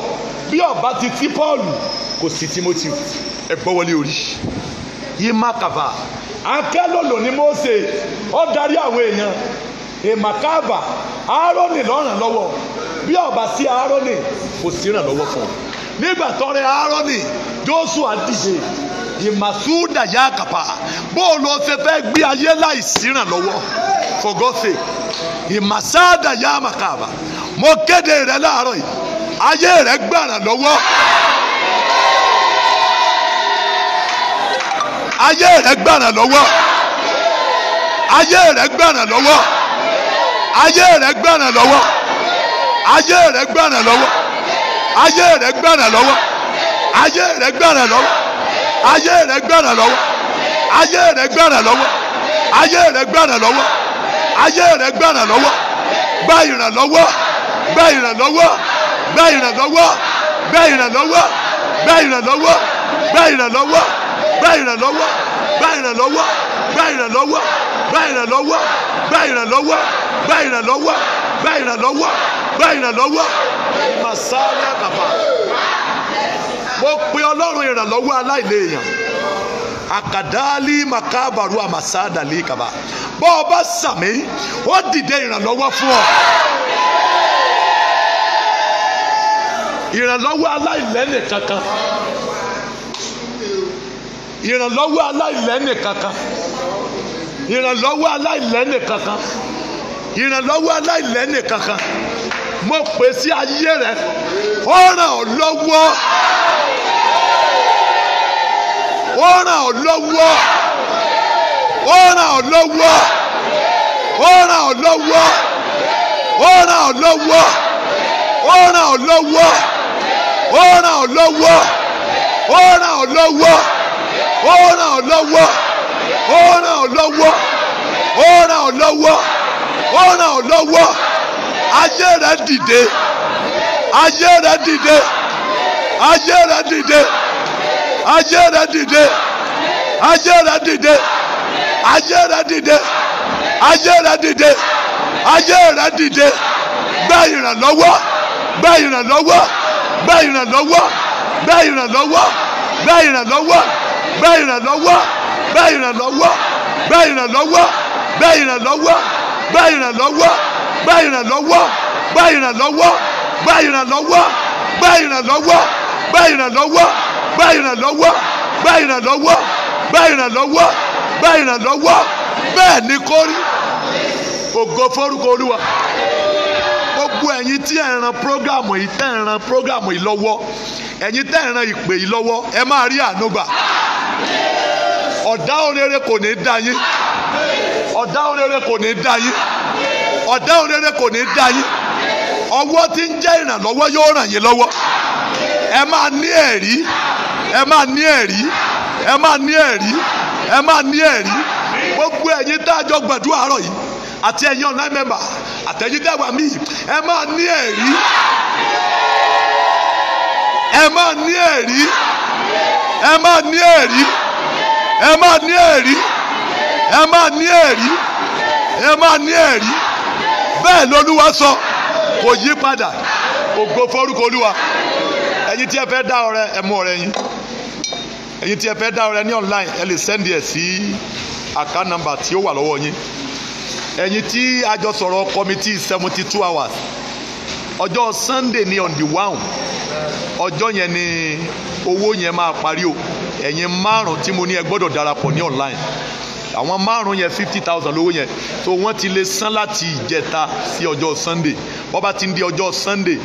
bí ọba ti sí Pọ́ọ̀lù kò sí Tímótì. ẹ gbọ́wọ́lé orí. ìmàkàbà akẹ́lòlò ní Mósè, ó darí àwọn èèyàn. ìmàkàbà Áárónì ló ràn lọ́wọ́. bí ọba sí Áárónì kò sí ìrànlọ́wọ́ fún un. nígbà tọrẹ Áárónì, Jóṣúà dìde. ìmàsúdà yá kàpà, bó ló ṣe fẹ́ gbé ayé láìsí ìrànlọ́wọ́? for God's sake. ìmàsáàdà yá màkàbà, mo kéde rẹ láàárọ̀ yìí, ayé rẹ gbàrà lọ́wọ́. ayé rẹ gbàrà lọ́wọ́. ayé rẹ gbàrà lọ́wọ́. ayé rẹ gbàrà lọ́wọ́. ayé rẹ gbàrà lọ́wọ́. ayé rẹ̀ gbẹ̀rẹ̀ lọ́wọ́ ayé rẹ̀ gbẹ̀rẹ̀ lọ́wọ́ ayé rẹ̀ gbẹ̀rẹ̀ lọ́wọ́ ayé rẹ̀ gbẹ̀rẹ̀ lọ́wọ́ ayé rẹ̀ gbẹ̀rẹ̀ lọ́wọ́ ayé rẹ̀ gbẹ̀rẹ̀ lọ́wọ́ gba ìrànlọ́wọ́ gba ìrànlọ́wọ́ gba ìrànlọ́wọ́ gba ìrànlọ́wọ́ gba ìrànlọ́wọ́ gba ìrànlọ́wọ́ gba ìrànlọ́wọ́ gba ìrànlọ́wọ́ gba ìrànlọ́wọ́ gba ìrànlọ́wọ́ gba ìrànlọ́wọ́ gba ìrànlọ́wọ́ gba ìrànlọ́wọ́ gba ìrànlọ́wọ́ masaya kaba mo pe Ọlọ́run ìrànlọ́wọ́ aláìléèyàn akadali makabaru amasadali kaba bọ́ ọ bá sàmì ó dìde ìrànlọ́wọ́ fún ọ ìrànlọ́wọ́ aláìlẹ́nì kankan ìrànlọ́wọ́ aláìlẹ́nì kankan ìrànlọ́wọ́ aláìlẹ́nì kankan ìrànlọ́wọ́ aláìlẹ́nì kankan mo pè sí ayé rẹ ó ràn ọ́ lọ́wọ́ ó ràn ọ́ lọ́wọ́ ó ràn ọ́ lọ́wọ́ ó ràn ọ́ lọ́wọ́ ó ràn ọ́ lọ́wọ́ ó ràn ọ́ lọ́wọ́ ó ràn ọ́ lọ́wọ́ ó ràn ọ́ lọ́wọ́ ó ràn ọ́ lọ́wọ́ ó ràn ọ́ lọ́wọ́ ó ràn ọ́ lọ́wọ́ ó ràn ọ́ lọ́wọ́ ayé rẹ dìde ayé rẹ dìde ayé rẹ dìde ayé rẹ dìde ayé rẹ dìde ayé rẹ dìde ayé rẹ dìde ayé rẹ dìde gba ìrànlọ́wọ́ gba ìrànlọ́wọ́ gba ìrànlọ́wọ́ gba ìrànlọ́wọ́ gba ìrànlọ́wọ́ gba ìrànlọ́wọ́ gba ìrànlọ́wọ́ gba ìrànlọ́wọ́ gba ìrànlọ́wọ́ gba ìrànlọ́wọ́ gba ìrànlọ́wọ́ gba ìrànlọ́wọ́ gba ìrànlọ́wọ́ gba ìrànlọ́wọ́ gba ìrànlọ́wọ́ gba ìrànlọ́wọ́ gba ìrànlọ́wọ́ gba ìrànlọ́wọ́ gba ìrànlọ́wọ́ bẹ́ẹ̀ ni kó rí ògo forúkọ Olúwa gbogbo ẹ̀yin tí ẹ ran prógámù yìí tẹ́ ẹ ran prógámù yìí lọ́wọ́ ẹ̀yin tẹ́ ẹ ran ìpè yìí lọ́wọ́ ẹ máa rí àánú gbà ọ̀dá oréré kò ní dá yín ọ̀dá oréré kò ní dá yín ọ̀dá oréré kò ní dá yín ọwọ́ tí ń jẹ́ ìrànlọ́wọ́ yóò ràn yín lọ́wọ́ ẹ máa ní ẹ̀rí ẹ máa ní ẹ̀rí ẹ máa ní ẹ̀rí ẹ máa ní ẹ̀rí gbogbo ẹ̀yin tá a jọ gbàdúrà àárọ̀ yìí àti ẹ̀yin online member àtẹ̀yin dẹ́wà mí ẹ máa ní ẹ̀rí ẹ máa ní ẹ̀rí ẹ máa ní ẹ̀rí ẹ máa ní ẹ̀rí ẹ máa ní ẹ̀rí ẹ máa ní ẹ̀rí bẹ́ẹ̀ l'Olúwa sọ kò yí padà ògo forúkọ Olúwa ẹ̀yin tí ẹ fẹ́ dá ọrẹ ẹ mú ọrẹ yín ẹ̀yin tí ẹ fẹ́ dá ọrẹ ní online ẹ lè send ẹ sí account number tí ó wà lọ́wọ́ yín ẹ̀yin tí a jọ sọ̀rọ̀ committee 72 hours ọjọ́ Sunday ní on the 1 ọjọ́ yẹn ni owó yẹn máa parí o ẹ̀yin márùn tí mo ní ẹ gbọ́dọ̀ darapọ̀ ní online àwọn márùn yẹn 50,000 lówó yẹn so wọ́n ti lè san láti ìjẹta sí ọjọ́ Sunday bó bá ti ń di ọjọ́ Sunday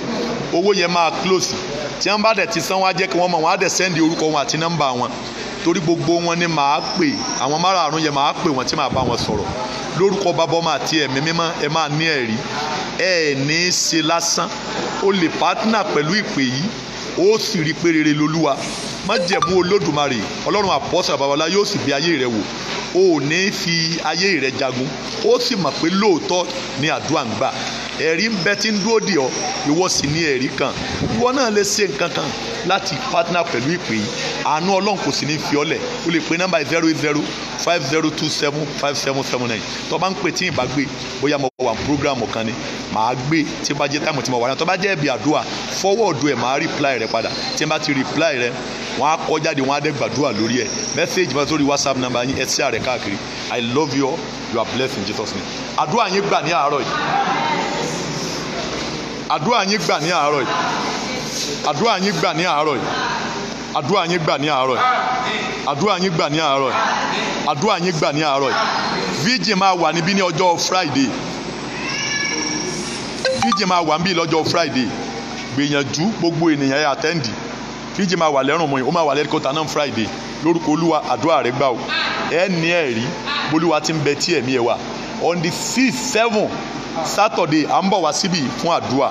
owó yẹn máa close tí wọ́n bá dẹ̀ ti san wọ́n á jẹ́ kí wọ́n mọ̀ wọ́n á dẹ̀ send orúkọ wọn àti nọ́mbà wọn torí gbogbo wọn ni màá pè àwọn márààrún yẹn màá pè wọ́n tí màá bá wọn sọ̀rọ̀ lórúkọ bàbá ọmọ àti ẹ̀mí mímọ́ ẹ máa ní ẹ̀rí ẹ ní í ṣe lásán o lè pátánà pẹ̀lú ìpè yìí ó sì rí pé rere lolúwa májẹ̀mú Olódùmarè Ọlọ́run àpọ́sà babalá yóò sì bí ayé rẹ wò o ò ní fi ayé rẹ jagun ó sì mọ̀ pé lóòótọ́ ni àdúrà ń gbà ẹ̀rí ń bẹ tí ń dúró dè ọ́ ìwọ sì ní ẹ̀rí kan ìwọ náà lè ṣe nǹkan kan láti pátánà pẹ̀lú ìpè yìí àánú Ọlọ́run kò sì ní fi ọ́lẹ̀ o lè pe nọ́mbà 08050275779 tó bá ń pè tí ì bá gbé bóyá mo wà programu kan ni màá gbé tí bá jẹ́ táìmù tí mo wà náà tó bá jẹ́ ẹ̀bì àdúrà fọwọ́ọ̀dù ẹ̀ màá reply rẹ padà tí n bá ti reply rẹ wọ́n á kọ jáde wọ́n á dẹ́ gbàdúrà lórí ẹ̀ message bá sórí WhatsApp number yín ẹ share rẹ̀ káàkiri I love you all you are blessed in Jesus name àdúrà yín gbà ní àárọ̀ yìí àdúrà yín gbà ní àárọ̀ yìí àdúrà yín gbà ní àárọ̀ yìí àdúrà yín gbà ní àárọ̀ yìí àdúrà yín gbà ní àárọ̀ yìí àdúrà yín gbà ní àárọ̀ yìí virgin máa wà níbí ní ọjọ́ Friday virgin máa wà níbí lọ́jọ́ Friday gbìyànjú gbogbo ènìyàn ẹ̀ àtẹ́ǹdì virgin máa wà lẹ́rùn mọ́ yìí ó máa wà lẹ́rìkọ́tà náà Friday lórúkọ Olúwa àdúrà rẹ gbà o ẹ ní ẹ̀rí bólúwa ti ń bẹ tí ẹ̀mí ẹ wà on the 6-7 Saturday à ń bọ̀ wá síbí fún àdúrà.